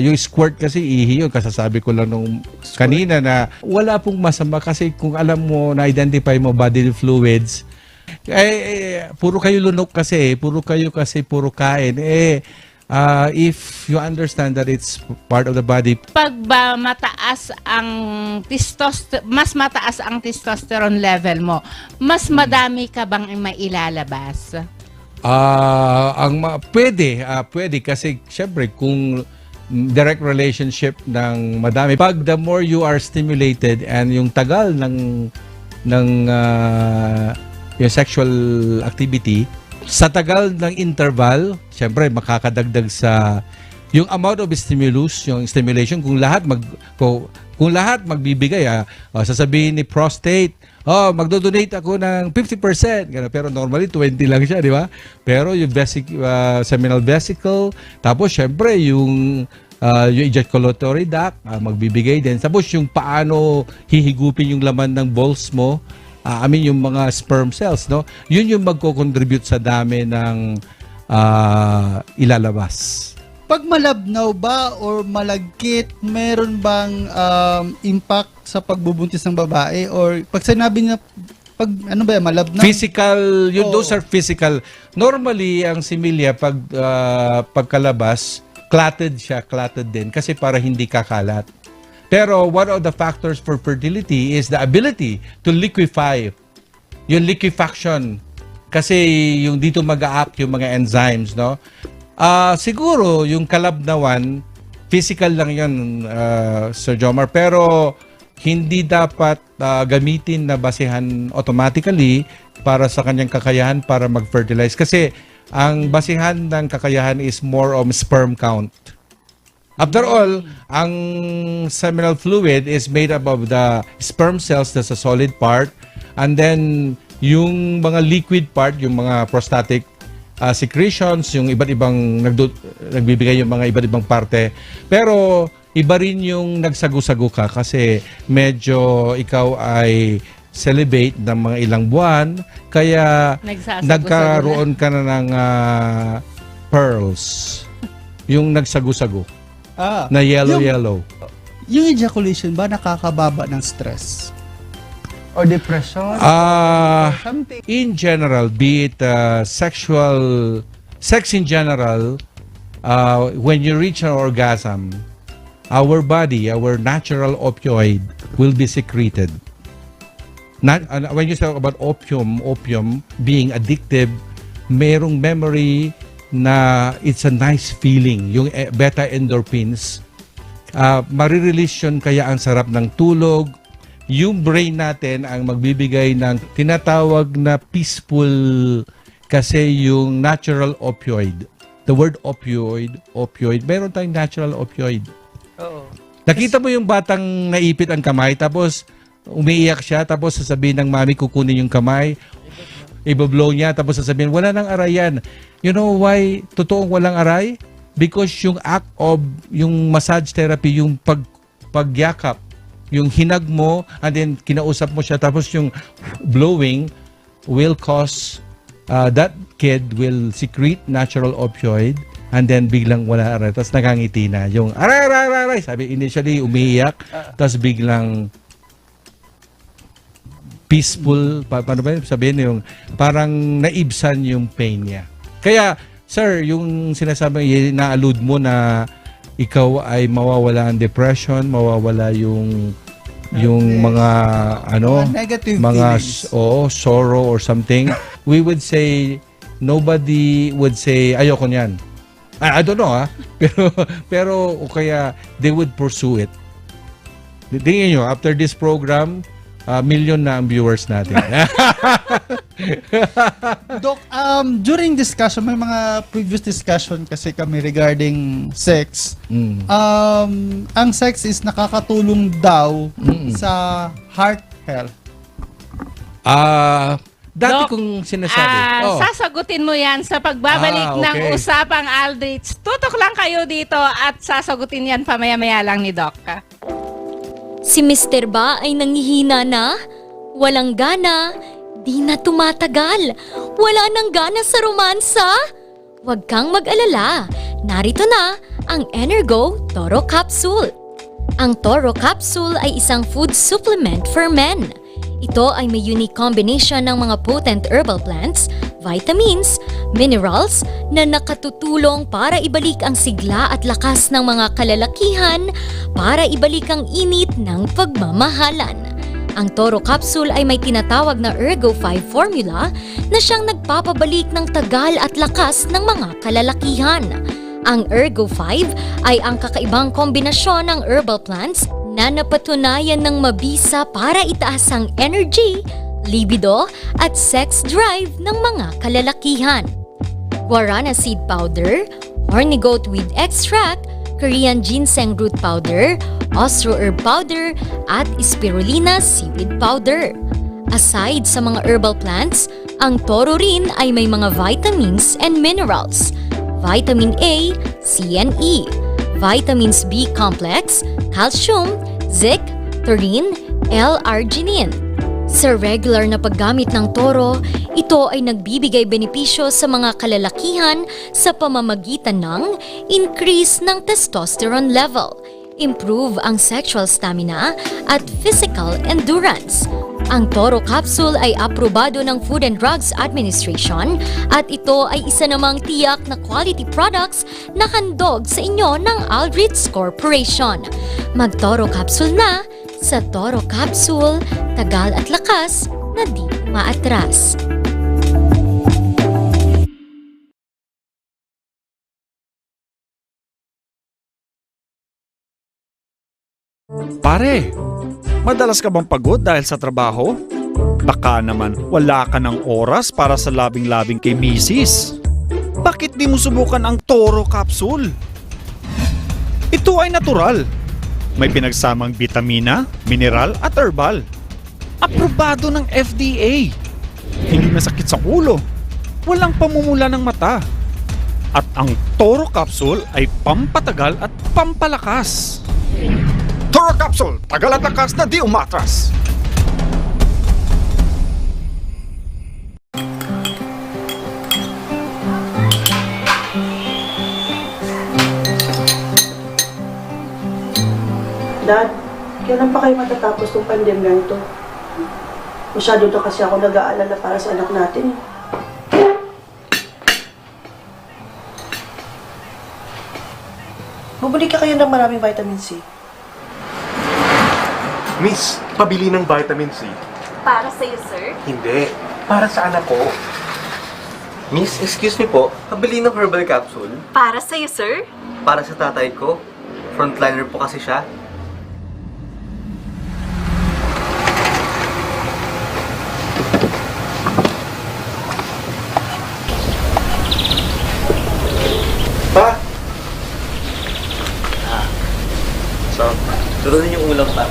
Speaker 7: yung squirt kasi ihi yun. Kasasabi ko lang nung kanina na wala pong masama kasi kung alam mo, na-identify mo bodily fluids, puro kayo lunok kasi, puro kain, if you understand that it's part of the body.
Speaker 6: Pag ba mataas ang mas mataas ang testosterone level mo, mas madami ka bang mailalabas?
Speaker 7: Pwede kasi syempre kung direct relationship ng madami, pag the more you are stimulated and yung tagal ng yung sexual activity, sa tagal ng interval, syempre makakadagdag sa yung amount of stimulus, yung stimulation. Kung lahat magbibigay, sasabihin ni prostate, magdo-donate ako ng 50%, gano'n. Pero normally 20 lang siya, di ba? Pero yung seminal vesicle, tapos syempre yung ejaculatory duct, magbibigay din. Tapos yung paano hihigupin yung laman ng balls mo, yung mga sperm cells, no? Yun yung magko-contribute sa dami ng ilalabas.
Speaker 15: Pag malabnaw ba or malagkit, meron bang impact sa pagbubuntis ng babae? Or pag sinabi niya, malabnaw?
Speaker 7: Physical, those are physical. Normally, ang similya, pagkalabas, clotted din, kasi para hindi kakalat. Pero one of the factors for fertility is the ability to liquefy. Yung liquefaction. Kasi yung dito mag-a-act yung mga enzymes, no? Siguro yung kalabnawan, physical lang yun, Sir Jomar. Pero hindi dapat gamitin na basihan automatically para sa kanyang kakayahan para mag-fertilize. Kasi ang basihan ng kakayahan is more on sperm count. After all, ang seminal fluid is made up of the sperm cells, that's a solid part, and then yung mga liquid part, yung mga prostatic secretions, yung iba't ibang nagbibigay yung mga iba't ibang parte. Pero iba rin yung nagsagu-sagu ka kasi medyo ikaw ay celibate ng mga ilang buwan, kaya nagkaroon ka na ng pearls. Yung nagsagu-sagu. Na yellow.
Speaker 15: Yung ejaculation ba nakakababa ng stress? Or depression? Something?
Speaker 7: In general, be it sex in general, when you reach an orgasm, our body, our natural opioid will be secreted. When you talk about opium being addictive, merong memory na it's a nice feeling, yung beta endorphins. Marirelease yun, kaya ang sarap ng tulog. Yung brain natin ang magbibigay ng tinatawag na peaceful, kasi yung natural opioid. The word opioid, meron tayong natural opioid.
Speaker 15: Oo.
Speaker 7: Nakita mo yung batang naipit ang kamay, tapos umiiyak siya, tapos sasabihin ng mami, kukunin yung kamay, ibablow niya, tapos sasabihin, wala nang aray yan. You know why totoong walang aray? Because yung act of, yung massage therapy, yung pagyakap, yung hinag mo, and then kinausap mo siya, tapos yung blowing will cause, that kid will secrete natural opioid, and then biglang wala aray, tapos nakangiti na. Yung aray, sabi initially umiiyak, tapos biglang peaceful, paano ba sabihin yung parang naibsan yung pain niya. Kaya, sir, yung sinasabi, na-allude mo na ikaw ay mawawala ang depression, mawawala yung mga
Speaker 15: negative
Speaker 7: mga
Speaker 15: feelings.
Speaker 7: sorrow or something. We would say, nobody would say, ayoko niyan. I don't know, pero o kaya they would pursue it. Tingnan nyo, after this program, million na ang viewers natin.
Speaker 15: Doc, during discussion, may mga previous discussion kasi kami regarding sex. Ang sex is nakakatulong daw sa heart health.
Speaker 7: Dati
Speaker 6: Doc,
Speaker 7: kong sinasabi.
Speaker 6: Sasagutin mo yan sa pagbabalik ng
Speaker 7: okay.
Speaker 6: Usapang Aldrich. Tutok lang kayo dito at sasagutin yan pamaya-maya lang ni Doc.
Speaker 16: Si Mr. ba ay nangihina na? Walang gana? Di na tumatagal? Wala nang gana sa romansa? Huwag kang mag-alala. Narito na ang Energo Toro Capsule. Ang Toro Capsule ay isang food supplement for men. Ito ay may unique combination ng mga potent herbal plants, vitamins, minerals na nakatutulong para ibalik ang sigla at lakas ng mga kalalakihan para ibalik ang init ng pagmamahalan. Ang Toro Capsule ay may tinatawag na Ergo 5 formula na siyang nagpapabalik ng tagal at lakas ng mga kalalakihan. Ang Ergo 5 ay ang kakaibang kombinasyon ng herbal plants na napatunayan ng mabisa para itaas ang energy, libido at sex drive ng mga kalalakihan. Guarana seed powder, horny goat weed extract, Korean ginseng root powder, ostro herb powder at spirulina seaweed powder. Aside sa mga herbal plants, ang Toro rin ay may mga vitamins and minerals. Vitamin A, C and E, vitamins B complex, calcium, zinc, taurine, L-arginine. Sa regular na paggamit ng Toro, ito ay nagbibigay benepisyo sa mga kalalakihan sa pamamagitan ng increase ng testosterone level, improve ang sexual stamina at physical endurance. Ang Toro Capsule ay aprobado ng Food and Drugs Administration at ito ay isa namang tiyak na quality products na handog sa inyo ng Aldrich Corporation. Mag-Toro Capsule na sa Toro Capsule, tagal at lakas na di maatras.
Speaker 5: Pare, madalas ka bang pagod dahil sa trabaho? Baka naman wala ka ng oras para sa labing-labing kay misis. Bakit di mo subukan ang Toro Capsule? Ito ay natural. May pinagsamang bitamina, mineral at herbal. Aprobado ng FDA. Hindi masakit sa ulo. Walang pamumula ng mata. At ang Toro Capsule ay pampatagal at pampalakas. Toro Capsule, tagal at lakas na di umatras.
Speaker 8: Dad, kailan pa kayo matatapos tong pandemya ito? Masyado na kasi ako nag-aalala para sa anak natin. Bumili ka kayo ng maraming vitamin C.
Speaker 9: Miss, pabili ng vitamin C.
Speaker 10: Para sa'yo, sir?
Speaker 9: Hindi, para sa anak ko.
Speaker 11: Miss, excuse me po, pabili ng herbal capsule.
Speaker 10: Para sa'yo, sir?
Speaker 11: Para sa tatay ko. Frontliner po kasi siya. Pa! So, turunin yung ulam pa.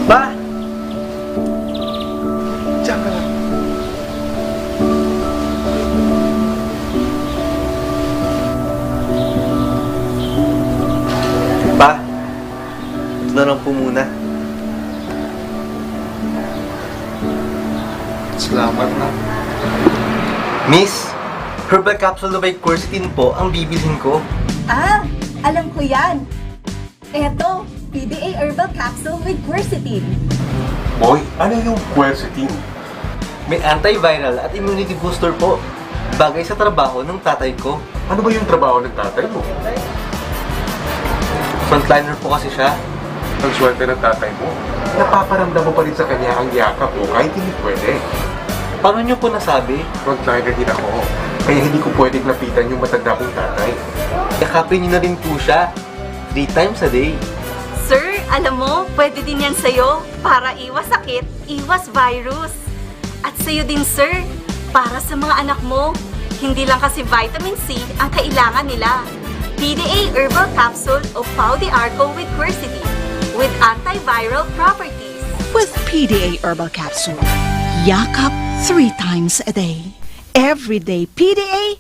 Speaker 11: Pa! Diyan ka lang. Pa, ito na lang po muna.
Speaker 9: Salamat na.
Speaker 11: Miss, herbal capsule na may quercetin po ang bibilhin ko.
Speaker 10: Ah, alam ko yan. Eto, PDA Herbal Capsule with Quercetin.
Speaker 9: Boy, ano yung quercetin?
Speaker 11: May antiviral at immunity booster po. Bagay sa trabaho ng tatay ko.
Speaker 9: Ano ba yung trabaho ng tatay mo?
Speaker 11: Frontliner po kasi siya.
Speaker 9: Ang swerte ng tatay mo. Napaparamdam mo pa rin sa kanya ang yakap mo kahit hindi pwede.
Speaker 11: Paano niyo po nasabi?
Speaker 9: Frontliner din ako. Kaya hindi ko pwedeng lapitan yung matanda kong tatay.
Speaker 11: Yakapin niyo na rin po siya. 3 times a day.
Speaker 10: Sir, alam mo, pwede din yan sa'yo para iwas sakit, iwas virus. At sa'yo din, sir, para sa mga anak mo. Hindi lang kasi vitamin C ang kailangan nila. PDA Herbal Capsule o Pau de Arco with Quercetin with antiviral properties.
Speaker 12: With PDA Herbal Capsule, yakap 3 times a day. Every day PDA,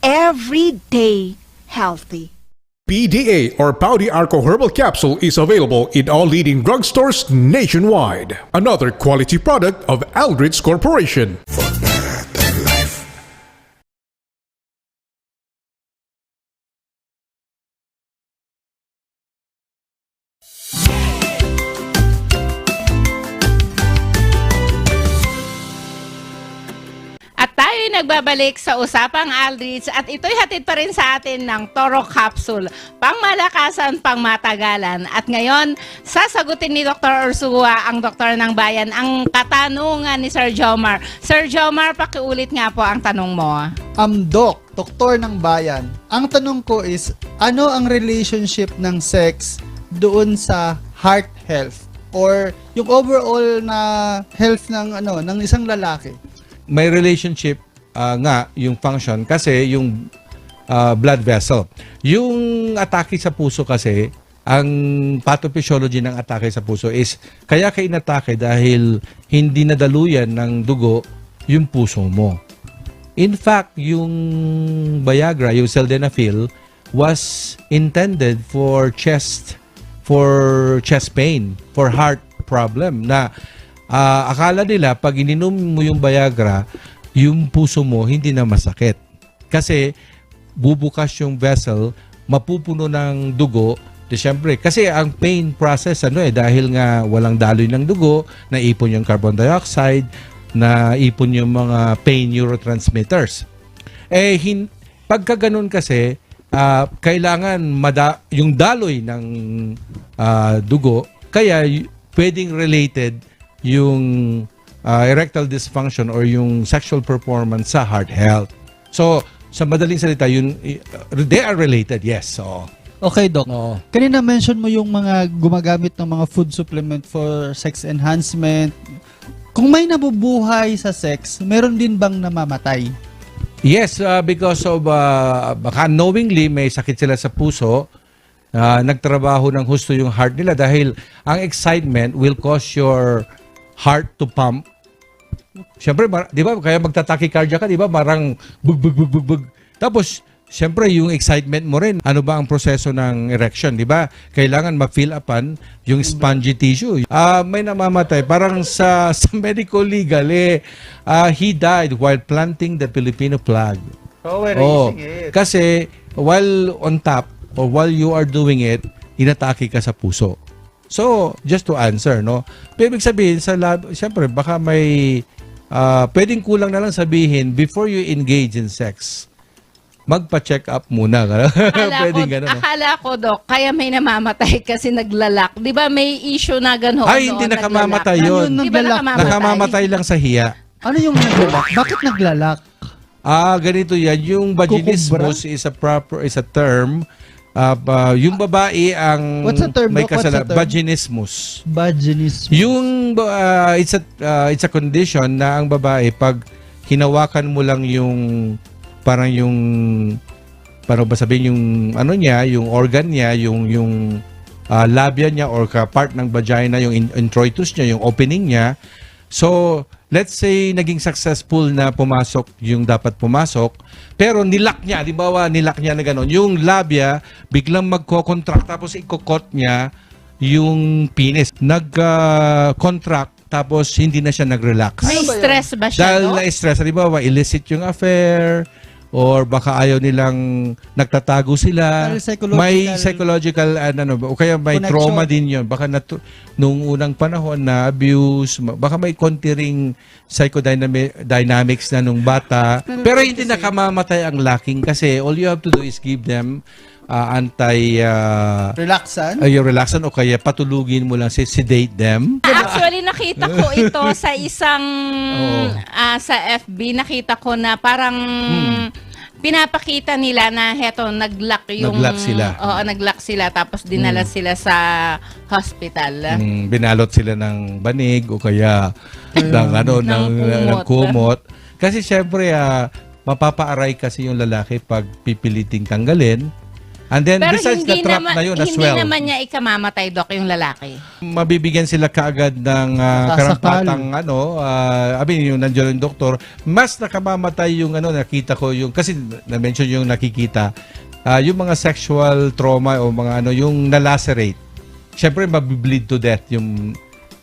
Speaker 12: every day healthy.
Speaker 13: PDA or Pouty Arco Herbal Capsule is available in all leading drugstores nationwide. Another quality product of Aldrich Corporation.
Speaker 6: At tayo'y nagbabalik sa Usapang Aldrich at ito'y hatid pa rin sa atin ng Toro Capsule, pangmalakasan, pangmatagalan. At ngayon, sasagutin ni Dr. Ursua, ang doktor ng bayan, ang katanungan ni Sir Jomar. Sir Jomar, pakiulit nga po ang tanong mo.
Speaker 15: Doc, doktor ng bayan, ang tanong ko is, ano ang relationship ng sex doon sa heart health or yung overall na health ng isang lalaki?
Speaker 7: May relationship nga yung function kasi yung blood vessel. Yung atake sa puso kasi, ang pathophysiology ng atake sa puso is kaya ka inatake dahil hindi nadaluyan ng dugo yung puso mo. In fact, yung Viagra, yung sildenafil, was intended for chest pain, for heart problem na akala nila pag ininom mo yung Viagra, yung puso mo hindi na masakit. Kasi bubukas yung vessel, mapupuno ng dugo. Siyempre, kasi ang pain process dahil nga walang daloy ng dugo, naipon yung carbon dioxide, naipon yung mga pain neurotransmitters. Pagka ganun kasi, kailangan yung daloy ng dugo, kaya pwedeng related yung erectile dysfunction or yung sexual performance sa heart health. So, sa madaling salita, they are related, yes. So,
Speaker 15: okay, Doc. Kanina mention mo yung mga gumagamit ng mga food supplement for sex enhancement. Kung may nabubuhay sa sex, meron din bang namamatay?
Speaker 7: yes, because of baka unknowingly may sakit sila sa puso, nagtrabaho ng husto yung heart nila dahil ang excitement will cause your heart to pump. Siyempre, di ba, kaya magta-tachycardia ka, di ba, marang bug. Tapos, siyempre, yung excitement mo rin. Ano ba ang proseso ng erection, di ba? Kailangan ma-fill upan yung spongy tissue. May namamatay. Parang sa medical legal, he died while planting the Filipino flag. Kasi, while on top, or while you are doing it, inatake ka sa puso. So, just to answer, no? Ibig sabihin, siyempre, baka may, pwedeng kulang na lang sabihin, before you engage in sex, magpa-check up muna.
Speaker 6: Akala ko, Dok, kaya may namamatay kasi naglalak. Di ba may issue na gano'n?
Speaker 7: Ay, hindi nakamamatay yun.
Speaker 6: Di ba
Speaker 7: Nakamamatay lang sa hiya.
Speaker 15: Ano yung naglalak? Bakit naglalak?
Speaker 7: Ganito yan. Yung vaginismus is a term. Yung babae ang
Speaker 15: What's the term,
Speaker 7: may
Speaker 15: Doc?
Speaker 7: kasalanan. Vaginismus.
Speaker 15: Vaginismus.
Speaker 7: Yung it's a condition na ang babae pag hinawakan mo lang yung parang yung paano ba sabihin yung ano niya, yung organ niya, yung labia niya or part ng vagina, yung introitus niya, yung opening niya. So, let's say naging successful na pumasok yung dapat pumasok, pero nilak niya, di ba nilak niya na gano'n, yung labia biglang magko-contract tapos ikokot niya yung penis. Nag-contract tapos hindi na siya nag-relax.
Speaker 6: May stress ba siya,
Speaker 7: Dahil
Speaker 6: no?
Speaker 7: na-stress, di ba, illicit yung affair, or baka ayaw nilang nagtatago sila. May psychological o kaya may
Speaker 15: connection.
Speaker 7: trauma din yun. Baka nung unang panahon na abuse, baka may konti ring psychodynamics na nung bata. Pero hindi nakamamatay ang lacking kasi all you have to do is give them
Speaker 15: relaxant?
Speaker 7: Relaxant o kaya patulugin mo lang, sedate them.
Speaker 6: Actually, nakita ko ito sa isang sa FB, nakita ko na parang pinapakita nila na heto naglock
Speaker 7: sila.
Speaker 6: Oo, naglock sila tapos dinala sila sa hospital.
Speaker 7: Binalot sila ng banig o kaya ng kumot. Kasi syempre mapapaaray kasi yung lalaki pag pipiliting tanggalin. And then,
Speaker 6: pero
Speaker 7: besides the trap na yun as well.
Speaker 6: Hindi naman niya ikamamatay, Doc, yung lalaki.
Speaker 7: Mabibigyan sila kaagad ng karampatang yung nandiyan yung doktor. Mas nakamamatay yung nakita ko yung, kasi na-mention yung nakikita, yung mga sexual trauma o mga ano, yung nalacerate, syempre mabibleed to death yung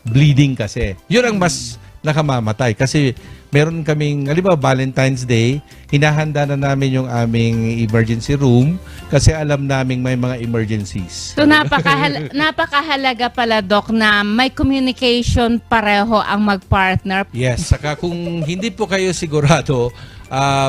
Speaker 7: bleeding kasi. Yun ang mas nakamamatay kasi meron kaming, halimbawa Valentine's Day, hinahanda na namin yung aming emergency room kasi alam namin may mga emergencies.
Speaker 6: So napakahalaga pala, Doc, na may communication pareho ang mag-partner.
Speaker 7: Yes, saka kung hindi po kayo sigurado,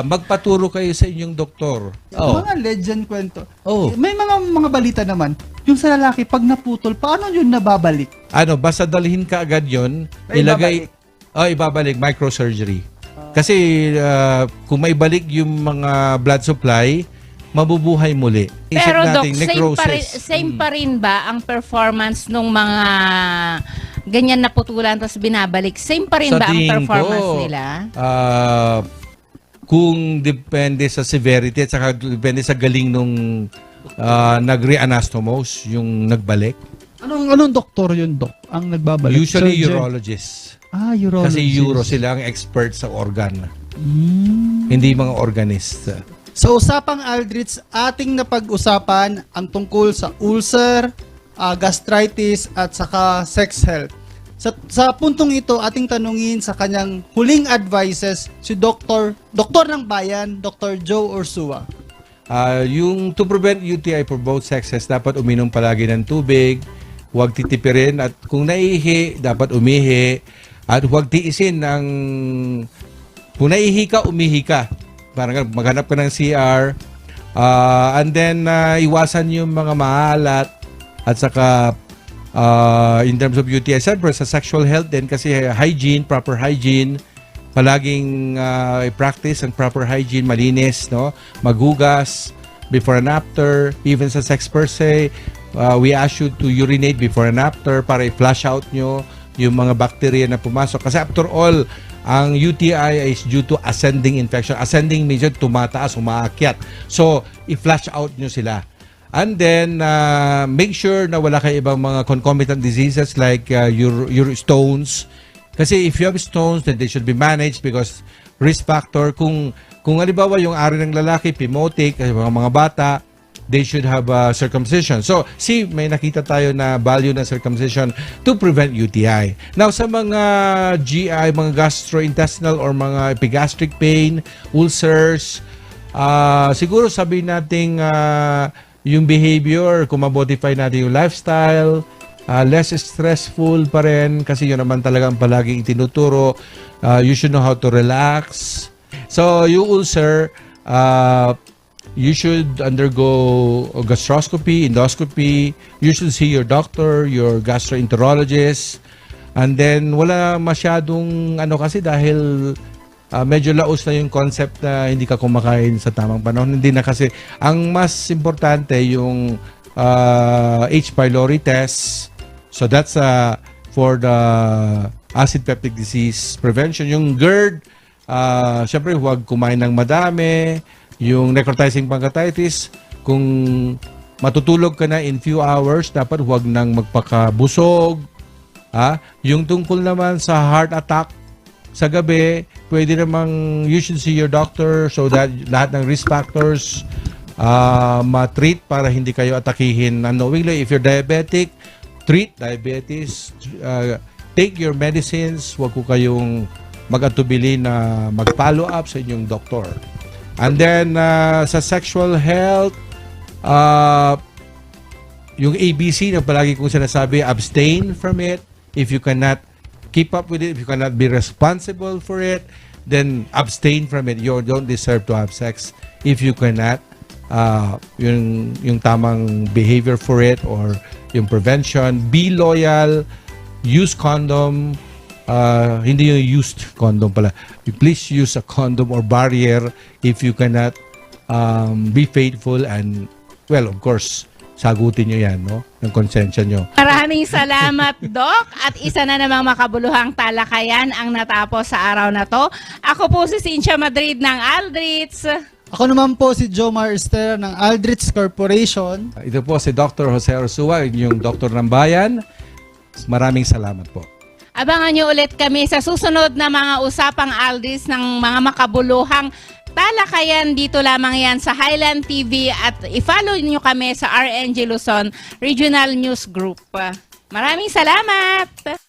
Speaker 7: magpaturo kayo sa inyong doktor.
Speaker 15: Mga legend kwento.
Speaker 7: Oh.
Speaker 15: May mga balita naman. Yung sa lalaki, pag naputol, paano yun nababalik?
Speaker 7: Ano, basta dalhin ka agad yun,
Speaker 15: Ay,
Speaker 7: ilagay, ibabalik, microsurgery. Kasi kung may balik yung mga blood supply, mabubuhay muli. Isip
Speaker 6: Pero Doc,
Speaker 7: natin, necrosis.
Speaker 6: same pa rin ba ang performance ng mga ganyan na putulan tapos binabalik? Same pa rin
Speaker 7: Sa
Speaker 6: ba ang
Speaker 7: tingin
Speaker 6: performance
Speaker 7: ko,
Speaker 6: nila?
Speaker 7: Kung depende sa severity at saka depende sa galing nung nag-reanastomose, yung nagbalik.
Speaker 15: Anong doktor yun, Doc? Ang nagbabalik?
Speaker 7: Usually
Speaker 15: Surgeon?
Speaker 7: urologist.
Speaker 15: Urologist.
Speaker 7: Kasi uro sila ang expert sa organ. Hindi mga organist.
Speaker 15: Sa usapang Aldrich, ating napag-usapan ang tungkol sa ulcer, gastritis, at saka sex health. Sa puntong ito, ating tanungin sa kanyang huling advices si Doktor ng Bayan, Dr. Joe Ursua.
Speaker 7: Yung to prevent UTI for both sexes, dapat uminom palagi ng tubig, huwag titipirin, at kung naihi, dapat umihi, at huwag tiisin ng, kung naihi ka, umihi ka. Parang maghanap ka ng CR, and then iwasan yung mga maalat, at saka in terms of UTI, siyempre sa sexual health din, kasi hygiene, proper hygiene, palaging practice ang proper hygiene, malinis, no? Magugas before and after, even sa sex per se, we ask you to urinate before and after para i-flush out nyo yung mga bacteria na pumasok. Kasi after all, ang UTI is due to ascending infection. Ascending means tumataas, umaakyat. So, i-flush out nyo sila. And then, make sure na wala kayo ibang mga concomitant diseases like your stones. Kasi if you have stones, then they should be managed because risk factor. Kung halimbawa yung ari ng lalaki, phimotic, mga bata, they should have circumcision. So, may nakita tayo na value ng circumcision to prevent UTI. Now, sa mga GI, mga gastrointestinal or mga epigastric pain, ulcers, siguro sabihin natin yung behavior, kung ma-modify natin yung lifestyle, less stressful pa rin kasi yun naman talagang palaging itinuturo. You should know how to relax. So, yung ulcer, you should undergo gastroscopy, endoscopy. You should see your doctor, your gastroenterologist. And then, wala masyadong kasi dahil medyo laos na yung concept na hindi ka kumakain sa tamang panahon. Hindi na kasi. Ang mas importante yung H. pylori test. So, that's for the acid peptic disease prevention. Yung GERD, syempre huwag kumain ng madami. Yung necrotizing pancreatitis, kung matutulog ka na in few hours, dapat huwag nang magpakabusog. Yung tungkol naman sa heart attack sa gabi, pwede namang you should see your doctor so that lahat ng risk factors ma-treat para hindi kayo atakihin unknowingly. If you're diabetic, treat diabetes. Take your medicines. Huwag ko kayong mag-atubili na mag-follow up sa inyong doktor. And then, sa sexual health, yung ABC na palagi kong sinasabi, abstain from it. If you cannot keep up with it, if you cannot be responsible for it, then abstain from it. You don't deserve to have sex if you cannot yung tamang behavior for it or yung prevention. Be loyal, use condom, hindi yung used condom pala. Please use a condom or barrier if you cannot be faithful and, well, of course, sagutin nyo yan, no? Ng konsensya nyo.
Speaker 6: Maraming salamat, Doc. At isa na namang makabuluhang talakayan ang natapos sa araw na to. Ako po si Cynthia Madrid ng Aldrich.
Speaker 15: Ako naman po si Jomar Estera ng Aldrich Corporation.
Speaker 7: Ito po si Dr. Jose Ursua, yung doktor ng bayan. Maraming salamat po.
Speaker 6: Abangan nyo ulit kami sa susunod na mga usapang Aldrich ng mga makabuluhang talakayan dito lamang yan sa Highland TV at i-follow nyo kami sa RNG Luzon Regional News Group. Maraming salamat!